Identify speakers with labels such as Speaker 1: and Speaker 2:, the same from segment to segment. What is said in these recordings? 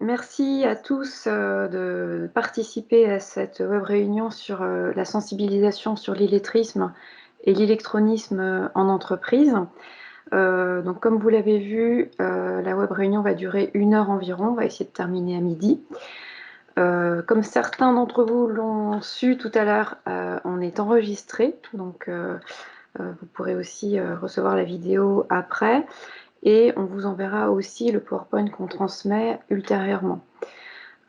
Speaker 1: merci à tous de participer à cette web réunion sur la sensibilisation sur l'illettrisme et l'électronisme en entreprise. Donc comme vous l'avez vu, la web réunion va durer 1 heure environ, on va essayer de terminer à midi. Comme certains d'entre vous l'ont su tout à l'heure, on est enregistré, donc vous pourrez aussi recevoir la vidéo après et on vous enverra aussi le PowerPoint qu'on transmet ultérieurement.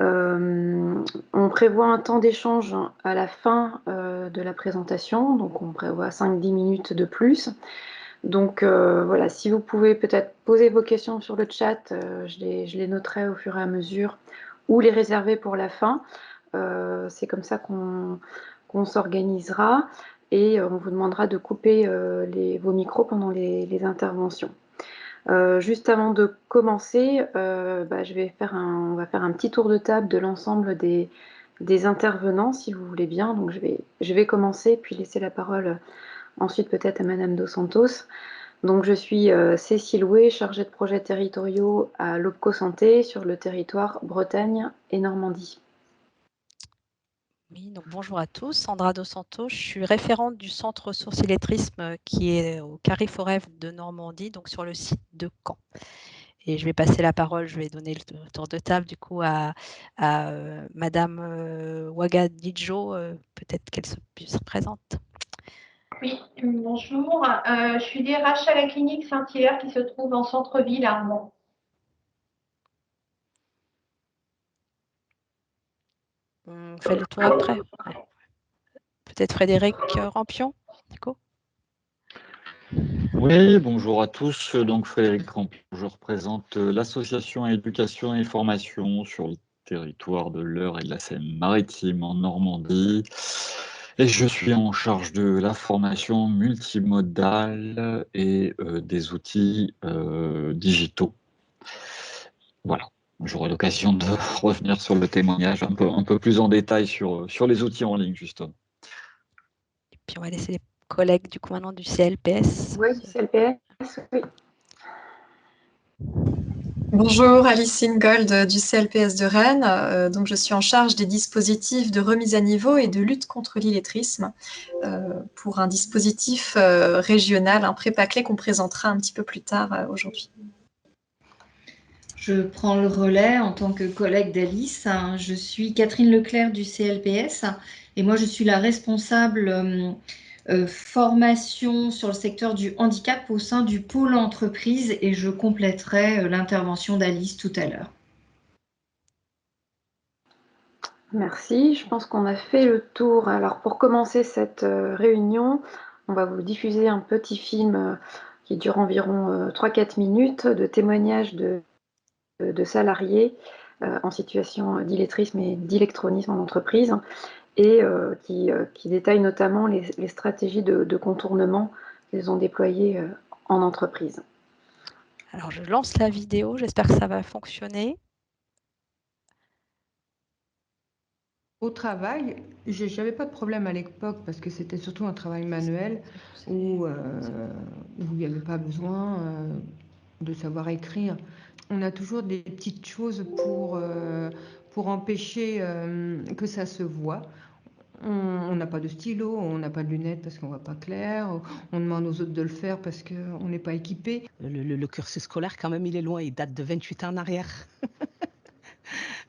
Speaker 1: On prévoit un temps d'échange à la fin de la présentation, donc on prévoit 5-10 minutes de plus. Donc voilà, si vous pouvez peut-être poser vos questions sur le chat, je les noterai au fur et à mesure ou les réserver pour la fin. C'est comme ça qu'on s'organisera et on vous demandera de couper vos micros pendant les interventions. Juste avant de commencer, on va faire un petit tour de table de l'ensemble des intervenants, si vous voulez bien. Donc je vais commencer, puis laisser la parole ensuite peut-être à Madame Dos Santos. Donc je suis Cécile Houé, chargée de projets territoriaux à l'OPCO Santé sur le territoire Bretagne et Normandie.
Speaker 2: Oui, donc bonjour à tous, Sandra Dos Santos, je suis référente du centre ressources illettrisme qui est au Carrefour F de Normandie, donc sur le site de Caen. Et je vais passer la parole, je vais donner le tour de table du coup à Madame Ouagadidjo, peut-être qu'elle se présente.
Speaker 3: Oui, bonjour, je suis DRH à la clinique Saint-Hilaire qui se trouve en centre-ville à Armand.
Speaker 2: On fait le tour après. Ouais. Peut-être Frédéric Rampion, Nico.
Speaker 4: Oui, bonjour à tous. Donc Frédéric Rampion, je représente l'association Éducation et Formation sur le territoire de l'Eure et de la Seine-Maritime en Normandie. Et je suis en charge de la formation multimodale et des outils digitaux. Voilà, j'aurai l'occasion de revenir sur le témoignage un peu plus en détail sur les outils en ligne, justement.
Speaker 2: Et puis on va laisser les collègues du commandant du CLPS.
Speaker 1: Oui, du CLPS, oui.
Speaker 5: Bonjour, Alice Ingold du CLPS de Rennes. Donc je suis en charge des dispositifs de remise à niveau et de lutte contre l'illettrisme pour un dispositif régional, un prépa-clé qu'on présentera un petit peu plus tard aujourd'hui.
Speaker 6: Je prends le relais en tant que collègue d'Alice. Je suis Catherine Leclerc du CLPS et moi je suis la responsable formation sur le secteur du handicap au sein du pôle entreprise et je compléterai l'intervention d'Alice tout à l'heure.
Speaker 1: Merci, je pense qu'on a fait le tour. Alors pour commencer cette réunion, on va vous diffuser un petit film qui dure environ 3-4 minutes de témoignages de salariés en situation d'illettrisme et d'électronisme en entreprise et qui détaille notamment les stratégies de contournement qu'ils ont déployées en entreprise.
Speaker 2: Alors je lance la vidéo, j'espère que ça va fonctionner.
Speaker 7: Au travail, je n'avais pas de problème à l'époque parce que c'était surtout un travail manuel où il n'y avait pas besoin de savoir écrire. On a toujours des petites choses pour empêcher que ça se voit. On n'a pas de stylo, on n'a pas de lunettes parce qu'on ne voit pas clair, on demande aux autres de le faire parce qu'on n'est pas équipé.
Speaker 8: Le cursus scolaire, quand même, il est loin, il date de 28 ans en arrière.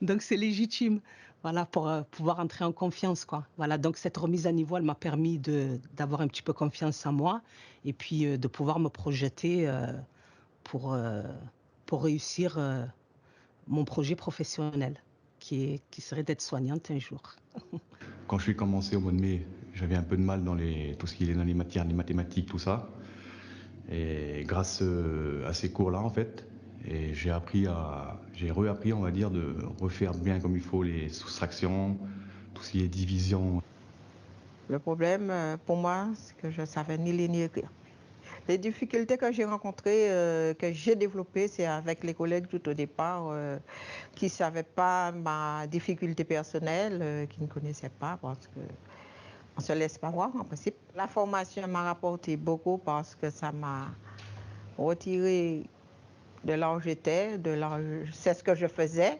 Speaker 8: Donc c'est légitime, voilà, pour pouvoir entrer en confiance, quoi. Voilà, donc cette remise à niveau, elle m'a permis d'avoir un petit peu confiance en moi et puis de pouvoir me projeter pour réussir mon projet professionnel, qui serait d'être soignante un jour.
Speaker 9: Quand je suis commencé au mois de mai, j'avais un peu de mal dans tout ce qui est dans les matières, les mathématiques, tout ça. Et grâce à ces cours-là, en fait, et j'ai réappris, on va dire, de refaire bien comme il faut les soustractions, tout ce qui est division.
Speaker 10: Le problème pour moi, c'est que je ne savais ni lire ni écrire. Les difficultés que j'ai rencontrées, que j'ai développées, c'est avec les collègues tout au départ qui ne savaient pas ma difficulté personnelle, qui ne connaissaient pas parce qu'on ne se laisse pas voir en principe. La formation m'a rapporté beaucoup parce que ça m'a retiré de là où j'étais, c'est ce que je faisais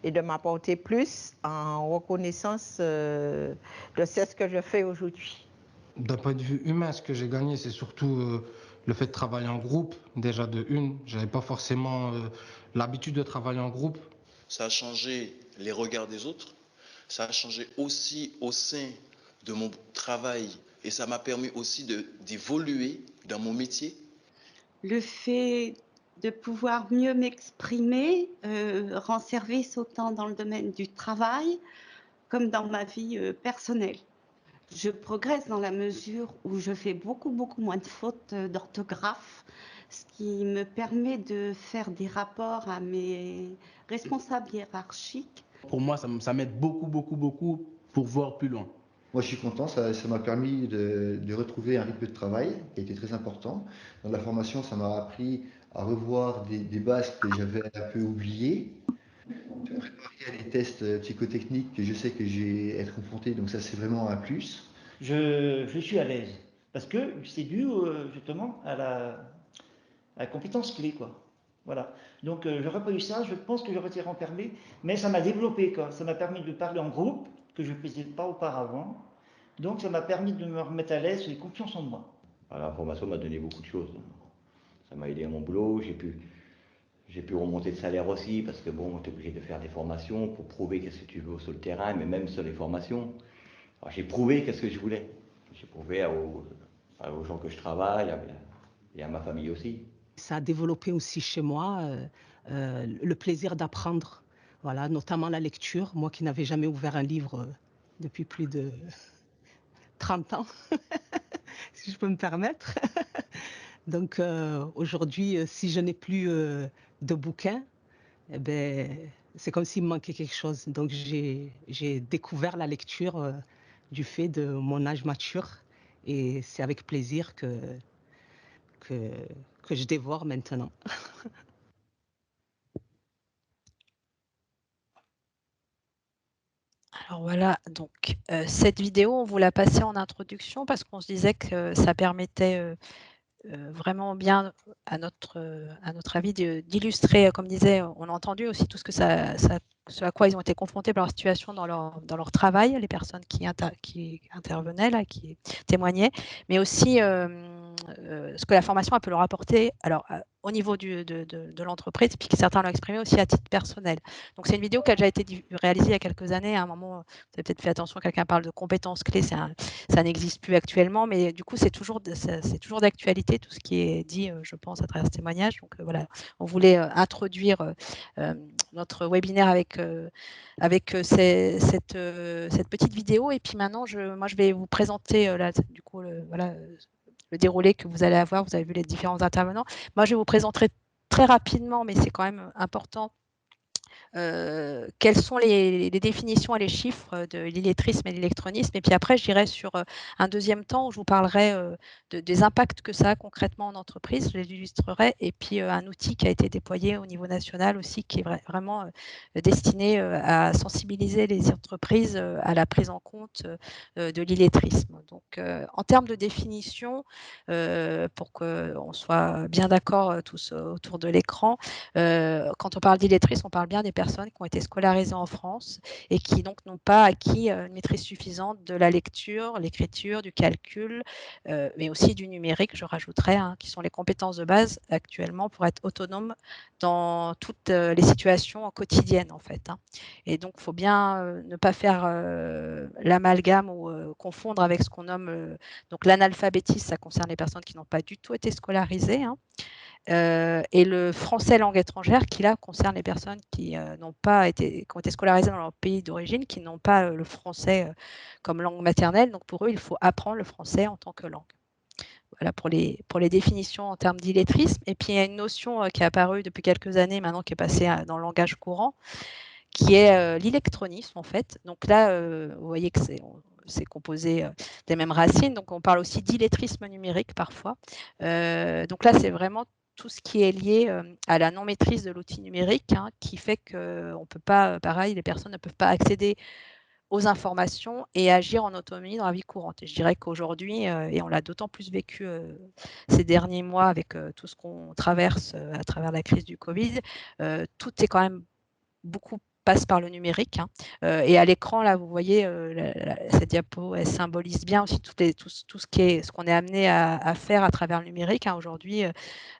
Speaker 10: et de m'apporter plus en reconnaissance de ce que je fais aujourd'hui.
Speaker 11: D'un point de vue humain, ce que j'ai gagné, c'est surtout le fait de travailler en groupe. Déjà de une, j'avais pas forcément l'habitude de travailler en groupe.
Speaker 12: Ça a changé les regards des autres, ça a changé aussi au sein de mon travail et ça m'a permis aussi d'évoluer dans mon métier.
Speaker 13: Le fait de pouvoir mieux m'exprimer rend service autant dans le domaine du travail comme dans ma vie personnelle. Je progresse dans la mesure où je fais beaucoup moins de fautes d'orthographe, ce qui me permet de faire des rapports à mes responsables hiérarchiques.
Speaker 14: Pour moi, ça m'aide beaucoup pour voir plus loin.
Speaker 15: Moi, je suis content, ça m'a permis de retrouver un rythme de travail qui a été très important. Dans la formation, ça m'a appris à revoir des bases que j'avais un peu oubliées. De préparer à des tests psychotechniques que je sais que je vais être confronté, donc ça, c'est vraiment un plus.
Speaker 16: Je suis à l'aise parce que c'est dû justement à la compétence clé, quoi. Voilà. Donc, j'aurais pas eu ça, je pense que j'aurais été renfermé, mais ça m'a développé, quoi. Ça m'a permis de parler en groupe, que je ne faisais pas auparavant. Donc, ça m'a permis de me remettre à l'aise et confiance en moi.
Speaker 17: La formation m'a donné beaucoup de choses. Ça m'a aidé à mon boulot, j'ai pu remonter de salaire aussi, parce que bon, tu es obligé de faire des formations pour prouver qu'est-ce que tu veux sur le terrain, mais même sur les formations. J'ai prouvé qu'est-ce que je voulais. J'ai prouvé aux gens que je travaille et à ma famille aussi.
Speaker 8: Ça a développé aussi chez moi le plaisir d'apprendre, voilà, notamment la lecture. Moi qui n'avais jamais ouvert un livre depuis plus de 30 ans, si je peux me permettre. Donc aujourd'hui, si je n'ai plus de bouquins, eh ben, c'est comme s'il me manquait quelque chose. Donc j'ai découvert la lecture du fait de mon âge mature et c'est avec plaisir que je dévore maintenant.
Speaker 2: Alors voilà, donc cette vidéo, on vous l'a passée en introduction parce qu'on se disait que ça permettait vraiment bien, à notre avis, d'illustrer, comme disait, on a entendu aussi tout ce à quoi ils ont été confrontés par leur situation dans leur travail, les personnes qui intervenaient, là, qui témoignaient, mais aussi ce que la formation peut leur apporter alors, au niveau de l'entreprise, puis que certains l'ont exprimé aussi à titre personnel. Donc c'est une vidéo qui a déjà été réalisée il y a quelques années. À un moment, vous avez peut-être fait attention, quelqu'un parle de compétences clés, ça n'existe plus actuellement, mais du coup, c'est toujours d'actualité tout ce qui est dit, je pense, à travers ce témoignage. Donc voilà, on voulait introduire notre webinaire avec cette petite vidéo. Et puis maintenant, moi, je vais vous présenter là, du coup, le déroulé que vous allez avoir. Vous avez vu les différents intervenants. Moi, je vais vous présenter très rapidement, mais c'est quand même important, quelles sont les définitions et les chiffres de l'illettrisme et l'électronisme. Et puis après, j'irai sur un deuxième temps où je vous parlerai des impacts que ça a concrètement en entreprise, je les illustrerai, et puis un outil qui a été déployé au niveau national aussi, qui est vraiment destiné à sensibiliser les entreprises à la prise en compte de l'illettrisme. Donc, en termes de définition, pour qu'on soit bien d'accord tous autour de l'écran, quand on parle d'illettrisme, on parle bien des personnes qui ont été scolarisées en France et qui donc n'ont pas acquis une maîtrise suffisante de la lecture, l'écriture, du calcul, mais aussi du numérique, je rajouterais, qui sont les compétences de base actuellement pour être autonome dans toutes les situations quotidiennes en fait. Et donc, il faut bien ne pas faire l'amalgame ou confondre avec ce qu'on nomme donc l'analphabétisme, ça concerne les personnes qui n'ont pas du tout été scolarisées. Et le français langue étrangère qui là concerne les personnes qui ont été scolarisées dans leur pays d'origine, qui n'ont pas le français comme langue maternelle. Donc pour eux, il faut apprendre le français en tant que langue. Voilà pour les définitions en termes d'illettrisme. Et puis il y a une notion qui est apparue depuis quelques années maintenant, qui est passée dans le langage courant, qui est l'électronisme en fait. Donc là, vous voyez que c'est composé des mêmes racines. Donc on parle aussi d'illettrisme numérique parfois. Donc là, c'est vraiment tout ce qui est lié à la non-maîtrise de l'outil numérique, qui fait qu'on peut pas, pareil, les personnes ne peuvent pas accéder aux informations et agir en autonomie dans la vie courante. Et je dirais qu'aujourd'hui, et on l'a d'autant plus vécu ces derniers mois avec tout ce qu'on traverse à travers la crise du Covid, tout est quand même beaucoup passe par le numérique. Et à l'écran, là, vous voyez, cette diapo, elle symbolise bien aussi tout ce qu'on est amené à faire à travers le numérique. Aujourd'hui,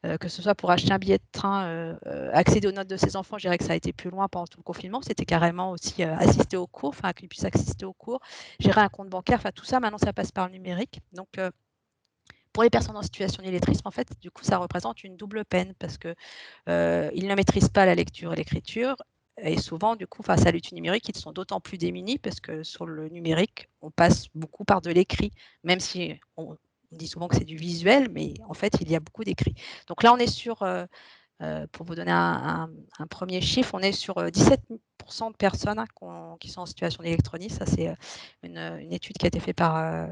Speaker 2: que ce soit pour acheter un billet de train, accéder aux notes de ses enfants, je dirais que ça a été plus loin pendant tout le confinement. C'était carrément aussi assister aux cours, qu'ils puissent assister aux cours, gérer un compte bancaire, tout ça, maintenant, ça passe par le numérique. Donc, pour les personnes en situation d'illettrisme, en fait, du coup, ça représente une double peine parce qu'ils ne maîtrisent pas la lecture et l'écriture. Et souvent, du coup, face à l'outil numérique, ils sont d'autant plus démunis parce que sur le numérique, on passe beaucoup par de l'écrit, même si on dit souvent que c'est du visuel, mais en fait, il y a beaucoup d'écrit. Donc là, on est sur, pour vous donner un premier chiffre, on est sur 17% de personnes qui sont en situation d'électronisme. Ça, c'est une étude qui a été faite par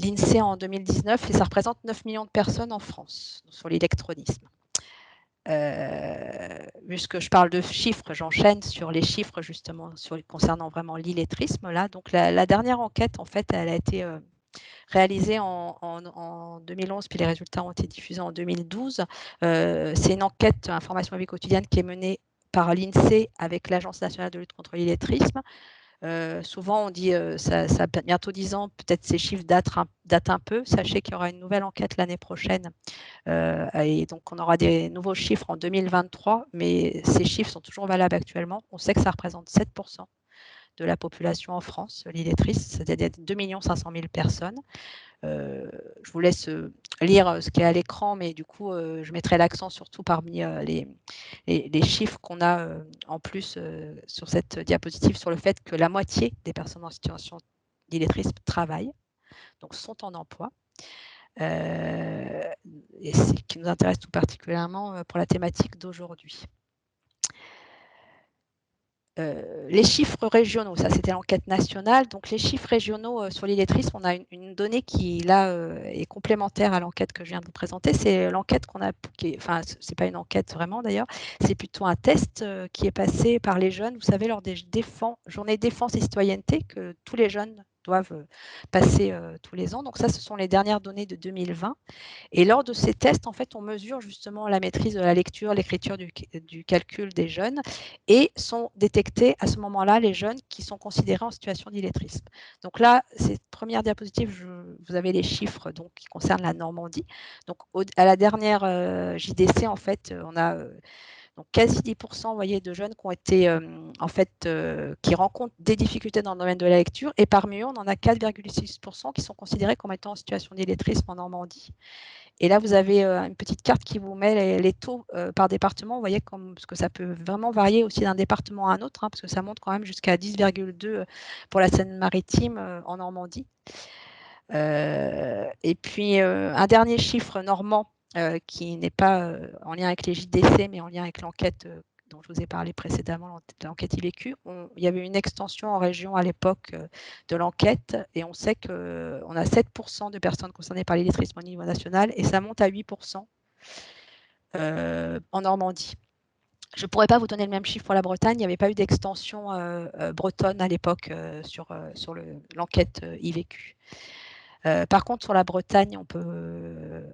Speaker 2: l'INSEE en 2019 et ça représente 9 millions de personnes en France sur l'électronisme. Puisque je parle de chiffres, j'enchaîne sur les chiffres justement concernant vraiment l'illettrisme. Là. Donc la dernière enquête, en fait, elle a été réalisée en 2011, puis les résultats ont été diffusés en 2012. C'est une enquête information et vie quotidienne qui est menée par l'INSEE avec l'Agence nationale de lutte contre l'illettrisme. Souvent, on dit ça a bientôt 10 ans, peut-être ces chiffres datent un peu. Sachez qu'il y aura une nouvelle enquête l'année prochaine. Et donc, on aura des nouveaux chiffres en 2023, mais ces chiffres sont toujours valables actuellement. On sait que ça représente 7% de la population en France, l'illettrisme, c'est-à-dire 2 500 000 personnes. Je vous laisse lire ce qui est à l'écran, mais du coup, je mettrai l'accent surtout parmi les chiffres qu'on a en plus sur cette diapositive sur le fait que la moitié des personnes en situation d'illettrisme travaillent, donc sont en emploi. Et c'est ce qui nous intéresse tout particulièrement pour la thématique d'aujourd'hui. Les chiffres régionaux, ça c'était l'enquête nationale. Donc les chiffres régionaux sur l'illettrisme, on a une donnée qui là est complémentaire à l'enquête que je viens de vous présenter. C'est l'enquête qu'on a, enfin c'est pas une enquête vraiment d'ailleurs, c'est plutôt un test qui est passé par les jeunes. Vous savez, lors des journées défense et citoyenneté que tous les jeunes doivent passer tous les ans. Donc ça, ce sont les dernières données de 2020. Et lors de ces tests, en fait, on mesure justement la maîtrise de la lecture, l'écriture, du calcul des jeunes et sont détectés à ce moment-là les jeunes qui sont considérés en situation d'illettrisme. Donc là, cette première diapositive, vous avez les chiffres donc, qui concernent la Normandie. Donc à la dernière JDC, en fait, on a donc quasi 10% voyez, de jeunes qui ont été qui rencontrent des difficultés dans le domaine de la lecture et parmi eux, on en a 4,6% qui sont considérés comme étant en situation d'illettrisme en Normandie. Et là, vous avez une petite carte qui vous met les taux par département. Vous voyez parce que ça peut vraiment varier aussi d'un département à un autre, parce que ça monte quand même jusqu'à 10,2 pour la Seine-Maritime en Normandie. Et puis, un dernier chiffre normand qui n'est pas en lien avec les JDC, mais en lien avec l'enquête dont je vous ai parlé précédemment, l'enquête IVQ. Il y avait une extension en région à l'époque de l'enquête et on sait qu'on a 7% de personnes concernées par l'illettrisme au niveau national et ça monte à 8% en Normandie. Je ne pourrais pas vous donner le même chiffre pour la Bretagne. Il n'y avait pas eu d'extension bretonne à l'époque sur l'enquête IVQ. Par contre, sur la Bretagne, on peut,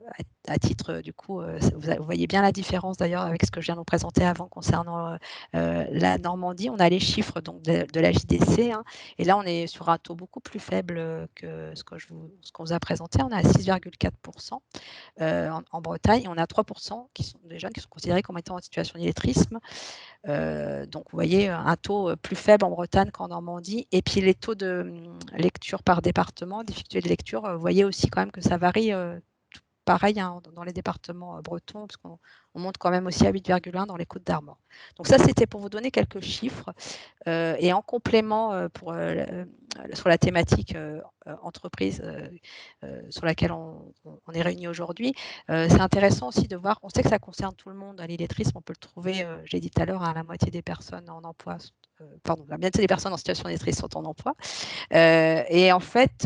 Speaker 2: à titre, du coup, vous voyez bien la différence d'ailleurs avec ce que je viens de vous présenter avant concernant la Normandie. On a les chiffres donc, de la JDC, et là, on est sur un taux beaucoup plus faible que ce qu'on vous a présenté. On est à 6,4% en Bretagne, et on a 3% qui sont des jeunes qui sont considérés comme étant en situation d'illettrisme. Donc, vous voyez un taux plus faible en Bretagne qu'en Normandie. Et puis, les taux de lecture par département, difficulté de lecture, vous voyez aussi quand même que ça varie pareil dans les départements bretons, parce qu'on monte quand même aussi à 8,1 dans les Côtes d'Armor. Donc ça, c'était pour vous donner quelques chiffres. Et en complément sur la thématique entreprise sur laquelle on est réunis aujourd'hui, c'est intéressant aussi de voir, on sait que ça concerne tout le monde, l'illettrisme, on peut le trouver, j'ai dit tout à l'heure, à la moitié des personnes en emploi, la moitié des personnes en situation d'illettrisme sont en emploi. Et en fait,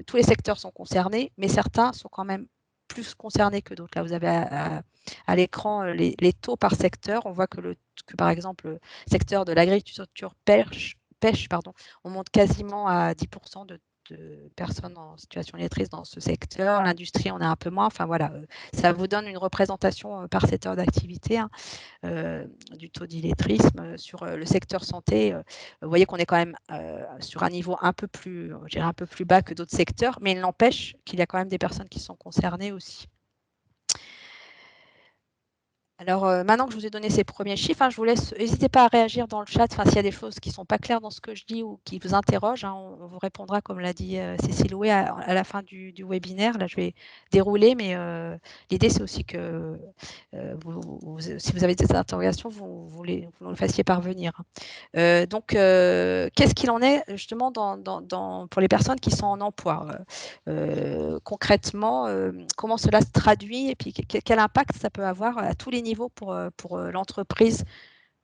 Speaker 2: tous les secteurs sont concernés, mais certains sont quand même plus concernés que d'autres. Là, vous avez à l'écran les taux par secteur. On voit que par exemple, le secteur de l'agriculture pêche, on monte quasiment à 10% personnes en situation d'illettresse dans ce secteur. L'industrie, on a un peu moins. Enfin voilà, ça vous donne une représentation par secteur d'activité hein, du taux d'illettrisme. Sur le secteur santé, vous voyez qu'on est quand même sur un niveau un peu plus, je dirais un peu plus bas que d'autres secteurs, mais il n'empêche qu'il y a quand même des personnes qui sont concernées aussi. Alors, maintenant que je vous ai donné ces premiers chiffres, hein, je vous laisse, n'hésitez pas à réagir dans le chat, s'il y a des choses qui ne sont pas claires dans ce que je dis ou qui vous interrogent, hein, on vous répondra, comme l'a dit Cécile Houet, à la fin du webinaire. Là, je vais dérouler, mais l'idée, c'est aussi que si vous avez des interrogations, vous nous le fassiez parvenir. Donc, qu'est-ce qu'il en est justement pour les personnes qui sont en emploi concrètement, comment cela se traduit et puis quel impact ça peut avoir à tous les niveaux pour l'entreprise.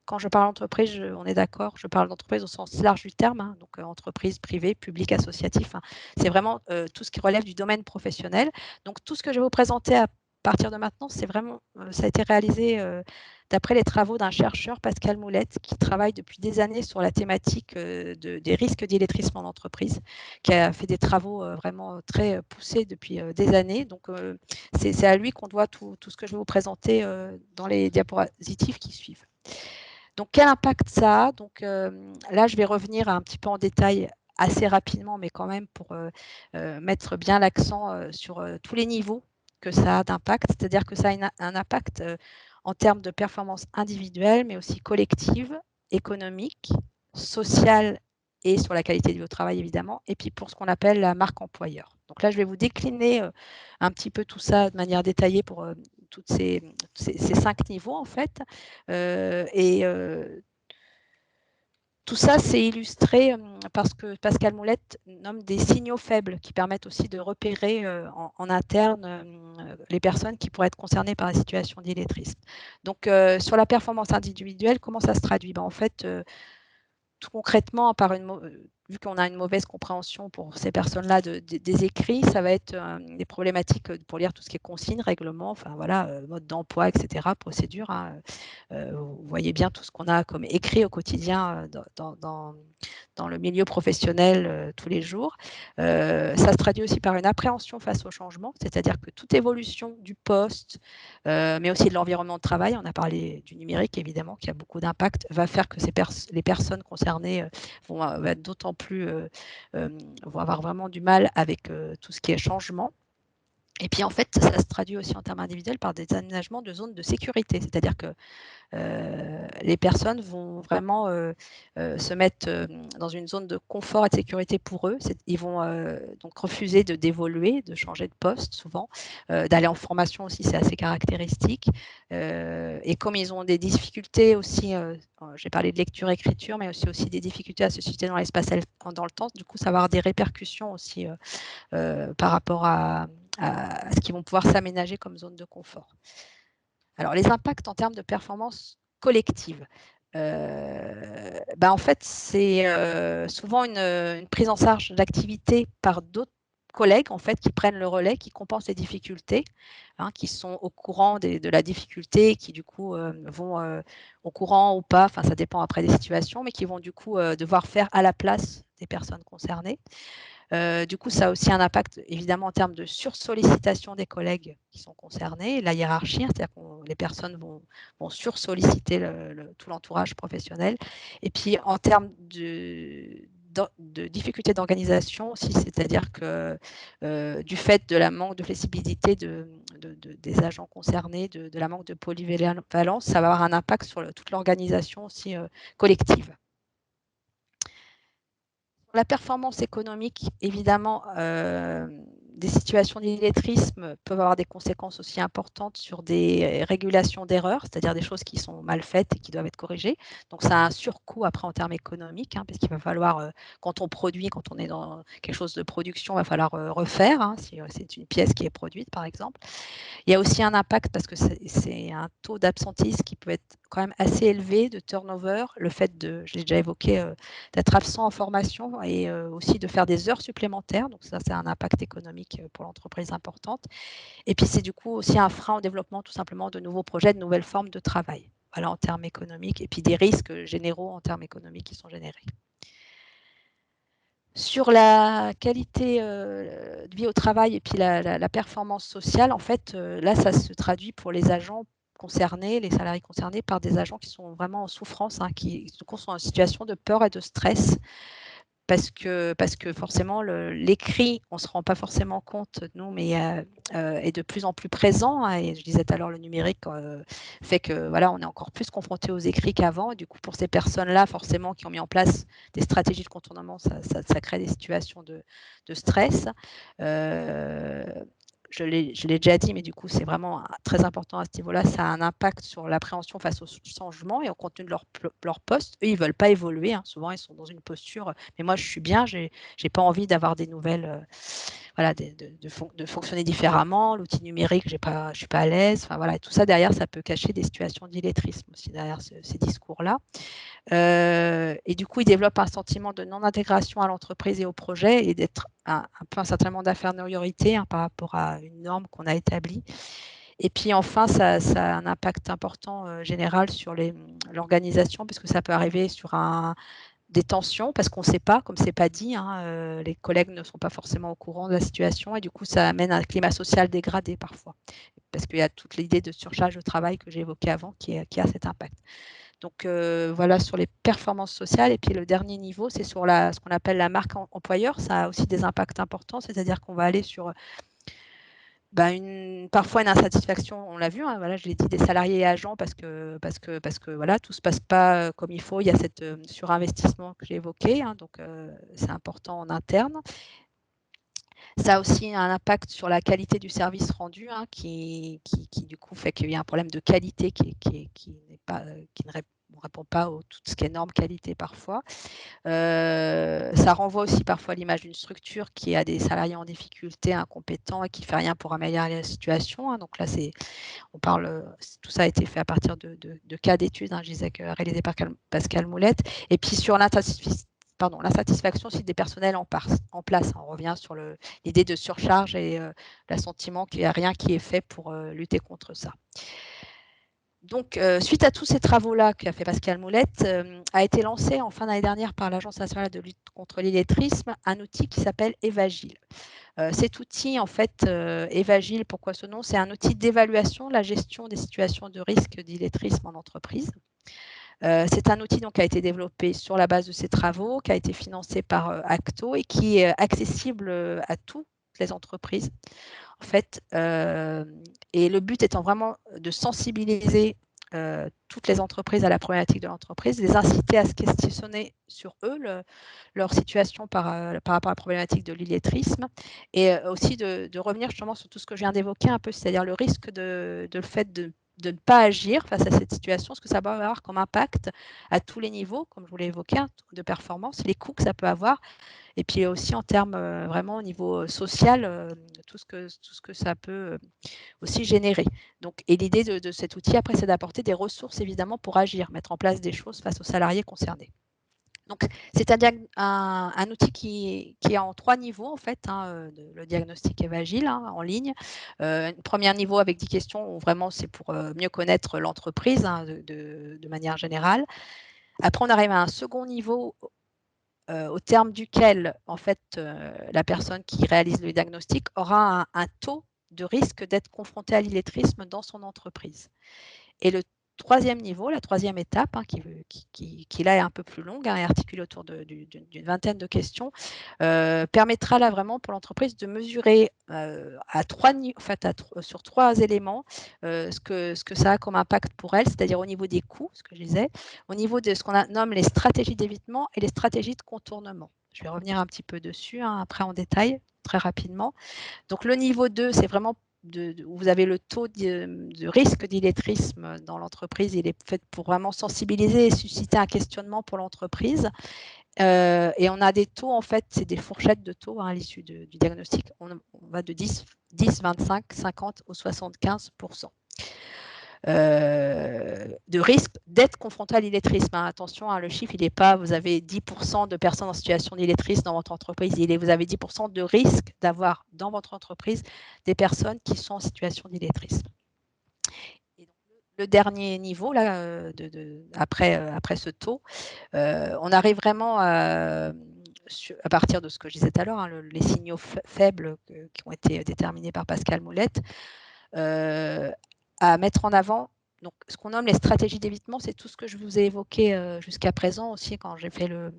Speaker 2: Quand je parle d'entreprise, on est d'accord, je parle d'entreprise au sens large du terme, hein, donc entreprise privée, publique, associatif. Hein, c'est vraiment tout ce qui relève du domaine professionnel. Donc tout ce que je vais vous présenter à partir de maintenant, c'est vraiment, ça a été réalisé d'après les travaux d'un chercheur, Pascal Moulette, qui travaille depuis des années sur la thématique des risques d'illettrisme en entreprise, qui a fait des travaux vraiment très poussés depuis des années. Donc c'est à lui qu'on doit tout ce que je vais vous présenter dans les diapositives qui suivent. Donc, quel impact ça a? Donc, là, je vais revenir un petit peu en détail assez rapidement, mais quand même pour mettre bien l'accent sur tous les niveaux que ça a d'impact. C'est-à-dire que ça a un impact en termes de performance individuelle, mais aussi collective, économique, sociale et sur la qualité de vie au travail, évidemment, et puis pour ce qu'on appelle la marque employeur. Donc là, je vais vous décliner un petit peu tout ça de manière détaillée pour tous ces 5 niveaux, en fait. Tout ça, c'est illustré parce que Pascal Moulette nomme des signaux faibles qui permettent aussi de repérer en interne les personnes qui pourraient être concernées par la situation d'illettrisme. Donc, sur la performance individuelle, comment ça se traduit? En fait, tout concrètement, vu qu'on a une mauvaise compréhension pour ces personnes-là des écrits, ça va être des problématiques pour lire tout ce qui est consignes, règlements, enfin voilà, mode d'emploi, etc., procédure. Hein. Vous voyez bien tout ce qu'on a comme écrit au quotidien dans le milieu professionnel tous les jours. Ça se traduit aussi par une appréhension face au changement, c'est-à-dire que toute évolution du poste, mais aussi de l'environnement de travail, on a parlé du numérique évidemment, qui a beaucoup d'impact, va faire que les personnes concernées vont être d'autant plus, vont avoir vraiment du mal avec tout ce qui est changement. Et puis en fait, ça se traduit aussi en termes individuels par des aménagements de zones de sécurité, c'est-à-dire que les personnes vont vraiment se mettre dans une zone de confort et de sécurité pour eux. Ils vont donc refuser d'évoluer, de changer de poste souvent, d'aller en formation aussi, c'est assez caractéristique. Et comme ils ont des difficultés aussi, j'ai parlé de lecture-écriture, mais aussi des difficultés à se situer dans l'espace dans le temps, du coup, ça va avoir des répercussions aussi par rapport à ce qu'ils vont pouvoir s'aménager comme zone de confort. Alors, les impacts en termes de performance collective. En fait, c'est souvent une prise en charge d'activité par d'autres collègues en fait, qui prennent le relais, qui compensent les difficultés, hein, qui sont au courant de la difficulté, qui du coup vont au courant ou pas, enfin ça dépend après des situations, mais qui vont du coup devoir faire à la place des personnes concernées. Du coup, ça a aussi un impact évidemment en termes de sursollicitation des collègues qui sont concernés, la hiérarchie, c'est-à-dire que les personnes vont sursolliciter tout l'entourage professionnel. Et puis en termes de difficultés d'organisation aussi, c'est-à-dire que du fait de la manque de flexibilité des agents concernés, de la manque de polyvalence, ça va avoir un impact sur toute l'organisation aussi collective. La performance économique, évidemment, des situations d'illettrisme peuvent avoir des conséquences aussi importantes sur des régulations d'erreurs, c'est-à-dire des choses qui sont mal faites et qui doivent être corrigées. Donc, ça a un surcoût après en termes économiques, hein, parce qu'il va falloir, quand on produit, quand on est dans quelque chose de production, il va falloir refaire, hein, si c'est une pièce qui est produite, par exemple. Il y a aussi un impact parce que c'est un taux d'absentisme qui peut être quand même assez élevé, de turnover, le fait je l'ai déjà évoqué, d'être absent en formation et aussi de faire des heures supplémentaires. Donc ça, c'est un impact économique pour l'entreprise importante. Et puis c'est du coup aussi un frein au développement tout simplement de nouveaux projets, de nouvelles formes de travail. Voilà, en termes économiques, et puis des risques généraux en termes économiques qui sont générés. Sur la qualité de vie au travail et puis la performance sociale, en fait, là, ça se traduit pour les agents concernés, les salariés concernés, par des agents qui sont vraiment en souffrance, hein, qui sont en situation de peur et de stress. Parce que forcément, l'écrit, on ne se rend pas forcément compte, nous, mais est de plus en plus présent. Hein, et je disais tout à l'heure, le numérique fait que voilà, on est encore plus confronté aux écrits qu'avant. Et du coup, pour ces personnes-là, forcément, qui ont mis en place des stratégies de contournement, ça crée des situations de stress. Je l'ai déjà dit, mais du coup, c'est vraiment très important à ce niveau-là. Ça a un impact sur l'appréhension face au changement et au contenu de leur poste. Eux, ils ne veulent pas évoluer. Hein. Souvent, ils sont dans une posture « mais moi, je suis bien, je n'ai pas envie d'avoir des nouvelles, voilà, de fonctionner différemment. L'outil numérique, je ne suis pas à l'aise. » Enfin, voilà, tout ça, derrière, ça peut cacher des situations d'illettrisme aussi, derrière ces discours-là. Et du coup, ils développent un sentiment de non-intégration à l'entreprise et au projet et d'être un peu un certain nombre d'infériorité, hein, par rapport à une norme qu'on a établie. Et puis enfin, ça a un impact important général sur l'organisation, parce que ça peut arriver sur des tensions, parce qu'on ne sait pas, comme ce n'est pas dit, hein, les collègues ne sont pas forcément au courant de la situation et du coup, ça amène un climat social dégradé parfois, parce qu'il y a toute l'idée de surcharge de travail que j'ai évoquée avant qui a cet impact. Donc voilà sur les performances sociales. Et puis le dernier niveau, c'est sur ce qu'on appelle la marque employeur. Ça a aussi des impacts importants, c'est-à-dire qu'on va aller sur parfois une insatisfaction, on l'a vu, hein, voilà, je l'ai dit, des salariés et agents parce que voilà, tout ne se passe pas comme il faut. Il y a cette surinvestissement que j'ai évoqué, hein, donc c'est important en interne. Ça a aussi un impact sur la qualité du service rendu, hein, qui du coup fait qu'il y a un problème de qualité qui ne répond pas à tout ce qui est norme qualité parfois. Ça renvoie aussi parfois à l'image d'une structure qui a des salariés en difficulté, incompétents et qui ne fait rien pour améliorer la situation. Hein. Donc là, tout ça a été fait à partir de cas d'études, hein, je disais, réalisées par Pascal Moulette. Et puis sur l'insatisfaction aussi des personnels en place. On revient sur l'idée de surcharge et l'assentiment qu'il n'y a rien qui est fait pour lutter contre ça. Donc, suite à tous ces travaux-là qu'a fait Pascal Moulette, a été lancé en fin d'année dernière par l'Agence nationale de lutte contre l'illettrisme un outil qui s'appelle Evagile. Cet outil, en fait, Evagile, pourquoi ce nom? C'est un outil d'évaluation de la gestion des situations de risque d'illettrisme en entreprise. C'est un outil donc, qui a été développé sur la base de ces travaux, qui a été financé par Acto et qui est accessible à toutes les entreprises. En fait, et le but étant vraiment de sensibiliser toutes les entreprises à la problématique de l'entreprise, les inciter à se questionner sur eux, leur situation par rapport à la problématique de l'illettrisme, et aussi de revenir justement sur tout ce que je viens d'évoquer un peu, c'est-à-dire le risque le fait de ne pas agir face à cette situation, ce que ça va avoir comme impact à tous les niveaux, comme je vous l'ai évoqué, hein, de performance, les coûts que ça peut avoir, et puis aussi en termes vraiment au niveau social, tout ce que ça peut aussi générer. Donc, et l'idée de cet outil, après, c'est d'apporter des ressources, évidemment, pour agir, mettre en place des choses face aux salariés concernés. Donc, c'est un outil qui est en 3 niveaux, en fait, hein, le diagnostic Evagile, hein, en ligne. Un premier niveau avec 10 questions, où vraiment c'est pour mieux connaître l'entreprise, hein, de manière générale. Après, on arrive à un second niveau au terme duquel, en fait, la personne qui réalise le diagnostic aura un taux de risque d'être confrontée à l'illettrisme dans son entreprise. Et le troisième niveau, la troisième étape, hein, qui là est un peu plus longue, hein, et articulée autour d'une vingtaine de questions, permettra là vraiment pour l'entreprise de mesurer sur 3 éléments ce que ça a comme impact pour elle, c'est-à-dire au niveau des coûts, ce que je disais, au niveau de ce qu'on nomme les stratégies d'évitement et les stratégies de contournement. Je vais revenir un petit peu dessus, hein, après en détail, très rapidement. Donc le niveau 2, c'est vraiment où vous avez le taux de risque d'illettrisme dans l'entreprise. Il est fait pour vraiment sensibiliser et susciter un questionnement pour l'entreprise. Et on a des taux, en fait, c'est des fourchettes de taux, hein, à l'issue du diagnostic. On va de 10, 25, 50 ou 75%. De risque d'être confronté à l'illettrisme. Hein. Attention, hein, le chiffre, il n'est pas, vous avez 10% de personnes en situation d'illettrisme dans votre entreprise, vous avez 10% de risque d'avoir dans votre entreprise des personnes qui sont en situation d'illettrisme. Le dernier niveau, là, après ce taux, on arrive vraiment à partir de ce que je disais tout à l'heure, hein, les signaux faibles qui ont été déterminés par Pascal Moulette, à mettre en avant donc, ce qu'on nomme les stratégies d'évitement. C'est tout ce que je vous ai évoqué jusqu'à présent aussi quand j'ai fait le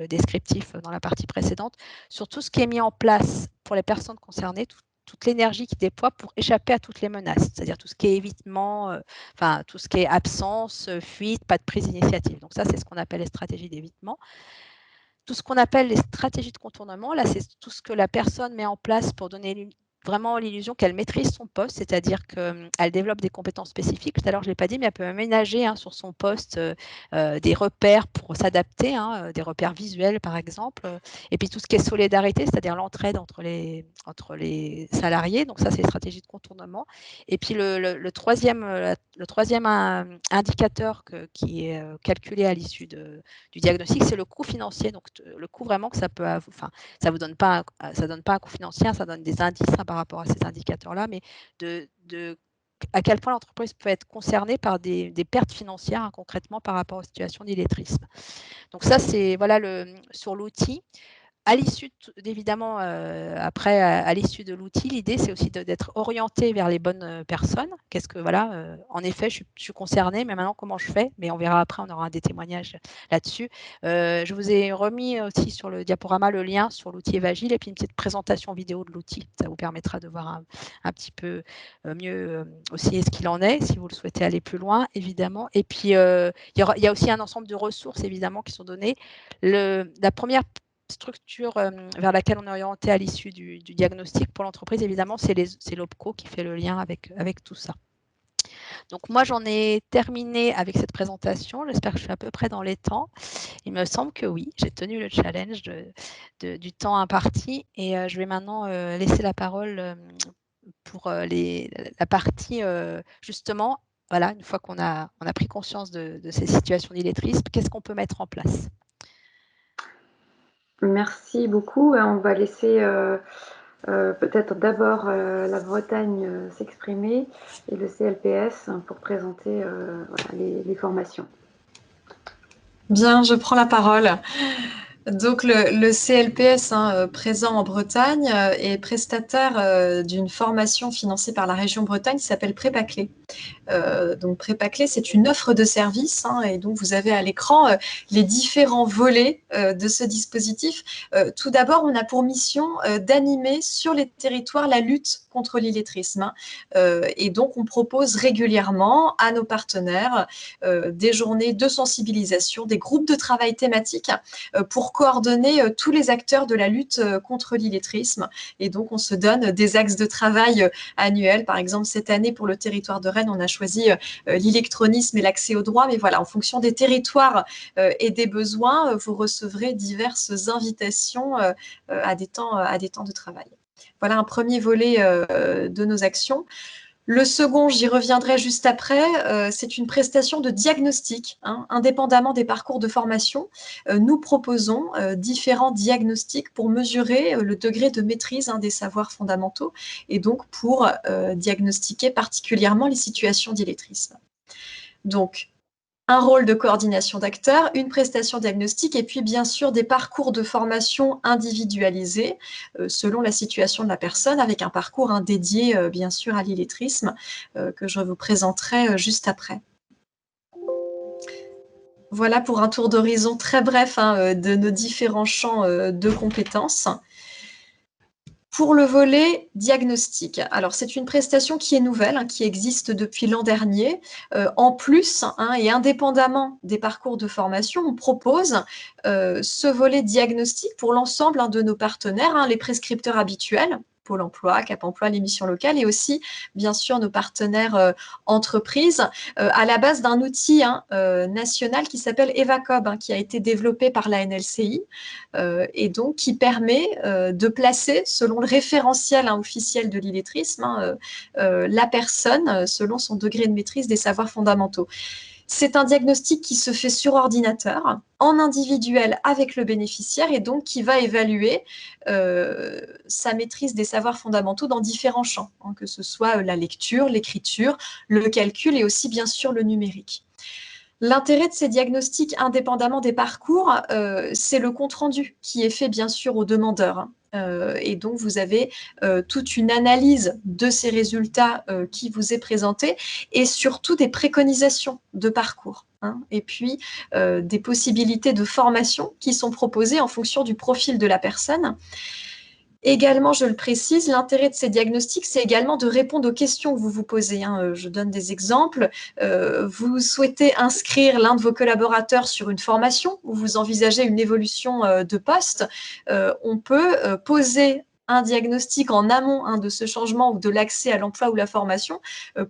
Speaker 2: descriptif dans la partie précédente, sur tout ce qui est mis en place pour les personnes concernées, toute l'énergie qu'ils déploient pour échapper à toutes les menaces, c'est-à-dire tout ce qui est évitement, enfin tout ce qui est absence, fuite, pas de prise d'initiative. Donc ça, c'est ce qu'on appelle les stratégies d'évitement. Tout ce qu'on appelle les stratégies de contournement, là, c'est tout ce que la personne met en place pour donner vraiment l'illusion qu'elle maîtrise son poste, c'est-à-dire qu'elle développe des compétences spécifiques. Tout à l'heure, je ne l'ai pas dit, mais elle peut aménager sur son poste des repères pour s'adapter, des repères visuels par exemple. Et puis tout ce qui est solidarité, c'est-à-dire l'entraide entre les salariés. Donc ça, c'est les stratégies de contournement. Et puis le troisième indicateur qui est calculé à l'issue du diagnostic, c'est le coût financier. Donc le coût vraiment que ça peut avoir, enfin, ça ne donne pas un coût financier, ça donne des indices par rapport à ces indicateurs-là, mais à quel point l'entreprise peut être concernée par des pertes financières concrètement par rapport aux situations d'illettrisme. Donc ça, c'est voilà sur l'outil. À l'issue, évidemment, après, à l'issue de l'outil, l'idée, c'est aussi d'être orienté vers les bonnes personnes. Qu'est-ce que, voilà, en effet, je suis concernée, mais maintenant, comment je fais? Mais on verra après, on aura des témoignages là-dessus. Je vous ai remis aussi sur le diaporama le lien sur l'outil Evagile et puis une petite présentation vidéo de l'outil. Ça vous permettra de voir un petit peu mieux aussi ce qu'il en est, si vous le souhaitez aller plus loin, évidemment. Et puis, il y a aussi un ensemble de ressources, évidemment, qui sont données. La première structure vers laquelle on est orienté à l'issue du diagnostic pour l'entreprise, évidemment, c'est l'OPCO qui fait le lien avec tout ça. Donc moi, j'en ai terminé avec cette présentation. J'espère que je suis à peu près dans les temps. Il me semble que oui, j'ai tenu le challenge du temps imparti et je vais maintenant laisser la parole pour la partie justement, voilà, une fois qu'on a pris conscience de ces situations d'illettrisme, qu'est-ce qu'on peut mettre en place?
Speaker 1: Merci beaucoup. On va laisser peut-être d'abord la Bretagne s'exprimer et le CLPS pour présenter voilà, les formations.
Speaker 5: Bien, je prends la parole. Donc le CLPS présent en Bretagne est prestataire d'une formation financée par la région Bretagne qui s'appelle Prépaclé. Donc Prépaclé, c'est une offre de service et donc vous avez à l'écran les différents volets de ce dispositif. Tout d'abord, on a pour mission d'animer sur les territoires la lutte contre l'illettrisme. Et donc, on propose régulièrement à nos partenaires des journées de sensibilisation, des groupes de travail thématiques pour coordonner tous les acteurs de la lutte contre l'illettrisme. Et donc, on se donne des axes de travail annuels. Par exemple, cette année, pour le territoire de Rennes, on a choisi l'électronisme et l'accès au droit. Mais voilà, en fonction des territoires et des besoins, vous recevrez diverses invitations à des temps de travail. Voilà un premier volet de nos actions. Le second, j'y reviendrai juste après, c'est une prestation de diagnostic. Indépendamment des parcours de formation, nous proposons différents diagnostics pour mesurer le degré de maîtrise des savoirs fondamentaux et donc pour diagnostiquer particulièrement les situations d'illettrisme. Donc, un rôle de coordination d'acteurs, une prestation diagnostique et puis bien sûr des parcours de formation individualisés selon la situation de la personne avec un parcours dédié bien sûr à l'illettrisme que je vous présenterai juste après. Voilà pour un tour d'horizon très bref de nos différents champs de compétences. Pour le volet diagnostic, alors c'est une prestation qui est nouvelle, qui existe depuis l'an dernier. En plus, et indépendamment des parcours de formation, on propose ce volet diagnostic pour l'ensemble de nos partenaires, les prescripteurs habituels, Pôle emploi, Cap emploi, les missions locales et aussi, bien sûr, nos partenaires entreprises à la base d'un outil national qui s'appelle EvaCob, qui a été développé par la NLCI et donc qui permet de placer, selon le référentiel officiel de l'illettrisme, la personne selon son degré de maîtrise des savoirs fondamentaux. C'est un diagnostic qui se fait sur ordinateur, en individuel avec le bénéficiaire et donc qui va évaluer sa maîtrise des savoirs fondamentaux dans différents champs, que ce soit la lecture, l'écriture, le calcul et aussi bien sûr le numérique. L'intérêt de ces diagnostics, indépendamment des parcours, c'est le compte-rendu qui est fait bien sûr aux demandeurs. Et donc, vous avez toute une analyse de ces résultats qui vous est présentée et surtout des préconisations de parcours. Et puis, des possibilités de formation qui sont proposées en fonction du profil de la personne. Également, je le précise, l'intérêt de ces diagnostics, c'est également de répondre aux questions que vous vous posez. Je donne des exemples. Vous souhaitez inscrire l'un de vos collaborateurs sur une formation ou vous envisagez une évolution de poste. On peut poser un diagnostic en amont de ce changement ou de l'accès à l'emploi ou la formation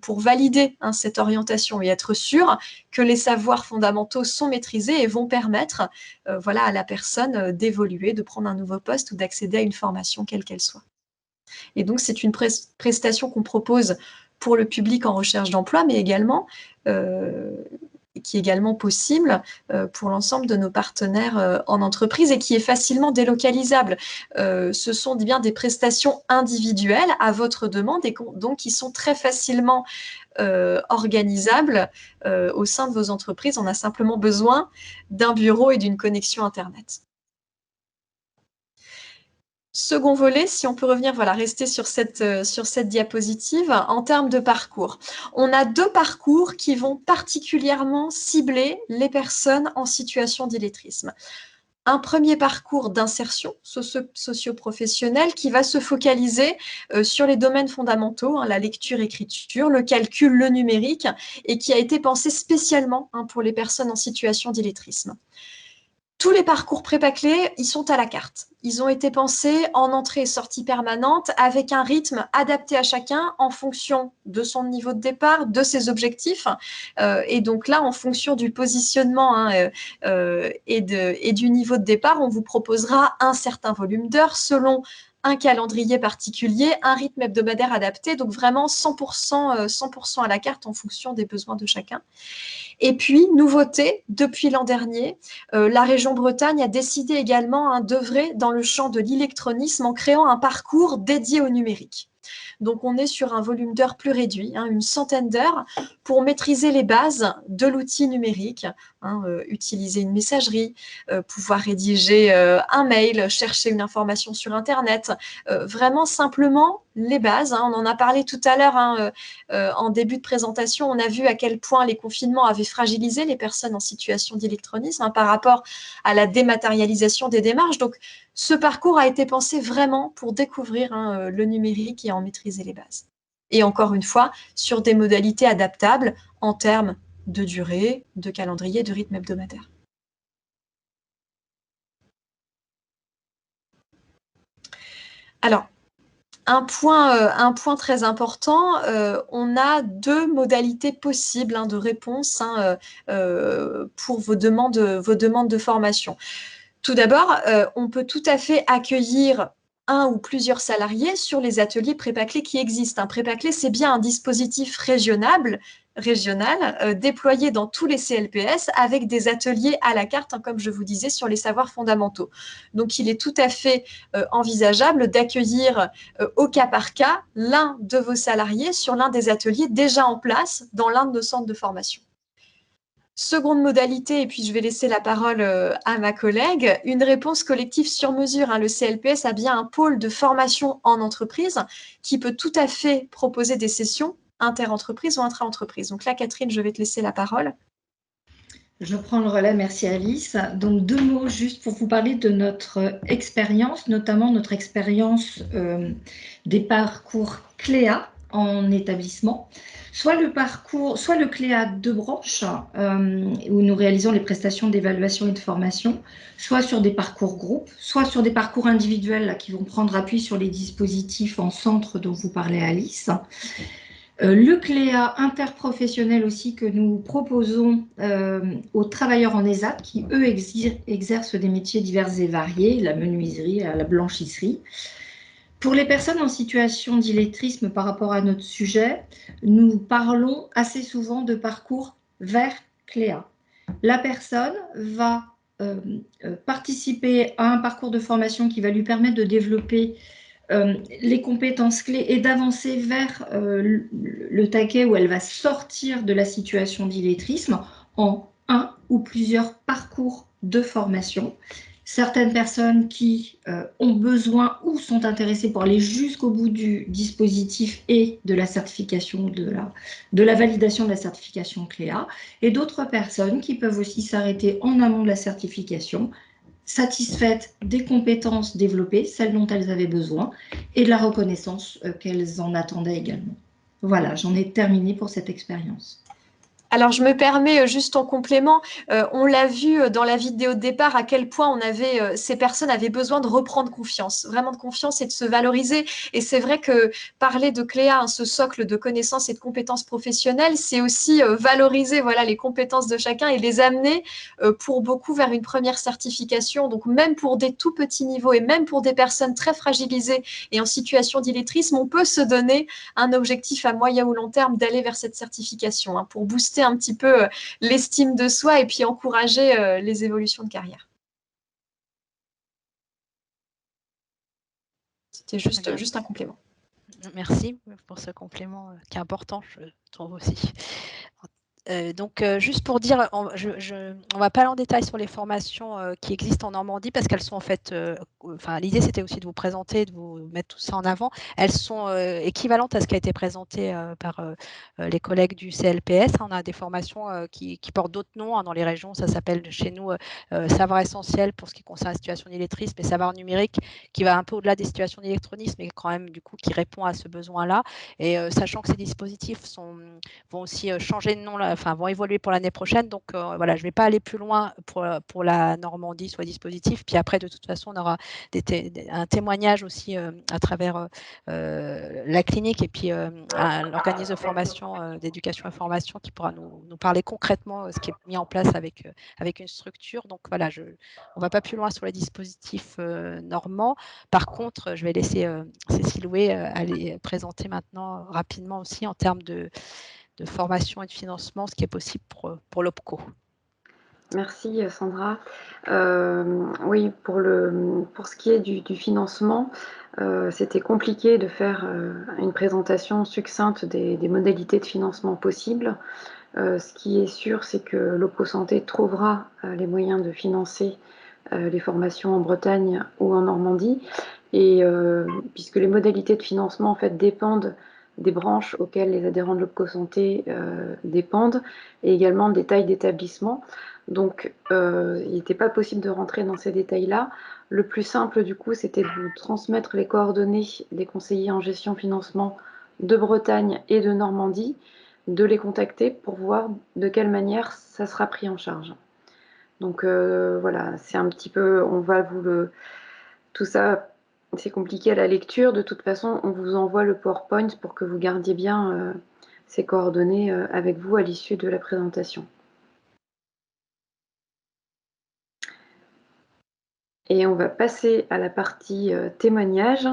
Speaker 5: pour valider cette orientation et être sûr que les savoirs fondamentaux sont maîtrisés et vont permettre à la personne d'évoluer, de prendre un nouveau poste ou d'accéder à une formation quelle qu'elle soit. Et donc, c'est une prestation qu'on propose pour le public en recherche d'emploi, mais également qui est également possible pour l'ensemble de nos partenaires en entreprise et qui est facilement délocalisable. Ce sont bien des prestations individuelles à votre demande et donc qui sont très facilement organisables au sein de vos entreprises. On a simplement besoin d'un bureau et d'une connexion Internet. Second volet, si on peut revenir, rester sur cette diapositive, en termes de parcours. On a 2 parcours qui vont particulièrement cibler les personnes en situation d'illettrisme. Un premier parcours d'insertion socio-professionnelle qui va se focaliser sur les domaines fondamentaux, la lecture-écriture, le calcul, le numérique, et qui a été pensé spécialement pour les personnes en situation d'illettrisme. Tous les parcours pré-baclés, ils sont à la carte. Ils ont été pensés en entrée et sortie permanente avec un rythme adapté à chacun en fonction de son niveau de départ, de ses objectifs. Et donc là, en fonction du positionnement et du niveau de départ, on vous proposera un certain volume d'heures selon un calendrier particulier, un rythme hebdomadaire adapté, donc vraiment 100% à la carte en fonction des besoins de chacun. Et puis, nouveauté, depuis l'an dernier, la région Bretagne a décidé également d'œuvrer dans le champ de l'électronisme en créant un parcours dédié au numérique. Donc, on est sur un volume d'heures plus réduit, une centaine d'heures, pour maîtriser les bases de l'outil numérique, utiliser une messagerie, pouvoir rédiger un mail, chercher une information sur Internet, vraiment simplement les bases. On en a parlé tout à l'heure en début de présentation, on a vu à quel point les confinements avaient fragilisé les personnes en situation d'électronisme par rapport à la dématérialisation des démarches. Donc, ce parcours a été pensé vraiment pour découvrir le numérique et en maîtriser les bases. Et encore une fois, sur des modalités adaptables en termes de durée, de calendrier, de rythme hebdomadaire. Alors, un point très important, on a 2 modalités possibles de réponse pour vos demandes de formation. Tout d'abord, on peut tout à fait accueillir un ou plusieurs salariés sur les ateliers pré-baclés qui existent. Un pré-baclé, c'est bien un dispositif régional déployé dans tous les CLPS avec des ateliers à la carte, comme je vous disais, sur les savoirs fondamentaux. Donc, il est tout à fait envisageable d'accueillir au cas par cas l'un de vos salariés sur l'un des ateliers déjà en place dans l'un de nos centres de formation. Seconde modalité, et puis je vais laisser la parole à ma collègue, une réponse collective sur mesure. Le CLPS a bien un pôle de formation en entreprise qui peut tout à fait proposer des sessions inter-entreprise ou intra-entreprise. Donc là, Catherine, je vais te laisser la parole.
Speaker 6: Je prends le relais, merci Alice. Donc 2 mots juste pour vous parler de notre expérience, notamment notre expérience des parcours CLEA en établissement. Soit le CLEA de branche, où nous réalisons les prestations d'évaluation et de formation, soit sur des parcours groupes, soit sur des parcours individuels qui vont prendre appui sur les dispositifs en centre dont vous parlez Alice. Le CLEA interprofessionnel aussi que nous proposons aux travailleurs en ESAT qui, eux, exercent des métiers divers et variés, la menuiserie, la blanchisserie. Pour les personnes en situation d'illettrisme par rapport à notre sujet, nous parlons assez souvent de parcours vers CLEA. La personne va participer à un parcours de formation qui va lui permettre de développer les compétences clés et d'avancer vers le taquet où elle va sortir de la situation d'illettrisme en un ou plusieurs parcours de formation. Certaines personnes qui ont besoin ou sont intéressées pour aller jusqu'au bout du dispositif et de la certification, de la validation de la certification CLEA, et d'autres personnes qui peuvent aussi s'arrêter en amont de la certification, satisfaites des compétences développées, celles dont elles avaient besoin, et de la reconnaissance qu'elles en attendaient également. Voilà, j'en ai terminé pour cette expérience.
Speaker 5: Alors, je me permets juste en complément, on l'a vu dans la vidéo de départ à quel point ces personnes avaient besoin de reprendre confiance, vraiment de confiance et de se valoriser. Et c'est vrai que parler de CLEA, hein, ce socle de connaissances et de compétences professionnelles, c'est aussi valoriser voilà, les compétences de chacun et les amener pour beaucoup vers une première certification. Donc, même pour des tout petits niveaux et même pour des personnes très fragilisées et en situation d'illettrisme, on peut se donner un objectif à moyen ou long terme d'aller vers cette certification hein, pour booster un petit peu l'estime de soi et puis encourager les évolutions de carrière. C'était juste un complément.
Speaker 2: Merci pour ce complément qui est important, je trouve aussi. Donc, juste pour dire, on ne va pas aller en détail sur les formations qui existent en Normandie parce qu'elles sont en fait, l'idée c'était aussi de vous présenter, de vous mettre tout ça en avant. Elles sont équivalentes à ce qui a été présenté par les collègues du CLPS. On a des formations qui portent d'autres noms hein, dans les régions. Ça s'appelle chez nous savoir essentiel pour ce qui concerne la situation d'illettrisme et savoir numérique qui va un peu au-delà des situations d'électronisme mais quand même du coup qui répond à ce besoin-là. Et sachant que ces dispositifs vont aussi changer de nom là, vont évoluer pour l'année prochaine. Donc, voilà, je ne vais pas aller plus loin pour la Normandie, soit dispositif. Puis après, de toute façon, on aura un témoignage aussi à travers la clinique et puis l'organisme de formation, d'éducation et formation qui pourra nous parler concrètement ce qui est mis en place avec une structure. Donc, voilà, on ne va pas plus loin sur les dispositifs normands. Par contre, je vais laisser Cécile Houé aller présenter maintenant rapidement aussi en termes de formation et de financement, ce qui est possible pour l'OPCO.
Speaker 1: Merci Sandra. Oui, pour ce qui est du financement, c'était compliqué de faire une présentation succincte des modalités de financement possibles. Ce qui est sûr, c'est que l'OPCO Santé trouvera les moyens de financer les formations en Bretagne ou en Normandie, et puisque les modalités de financement en fait dépendent des branches auxquelles les adhérents de l'OPCO Santé dépendent, et également des tailles d'établissement. Donc, il n'était pas possible de rentrer dans ces détails-là. Le plus simple, du coup, c'était de vous transmettre les coordonnées des conseillers en gestion financement de Bretagne et de Normandie, de les contacter pour voir de quelle manière ça sera pris en charge. Donc, voilà, c'est un petit peu, on va tout ça, c'est compliqué à la lecture. De toute façon, on vous envoie le PowerPoint pour que vous gardiez bien ces coordonnées avec vous à l'issue de la présentation. Et on va passer à la partie témoignage.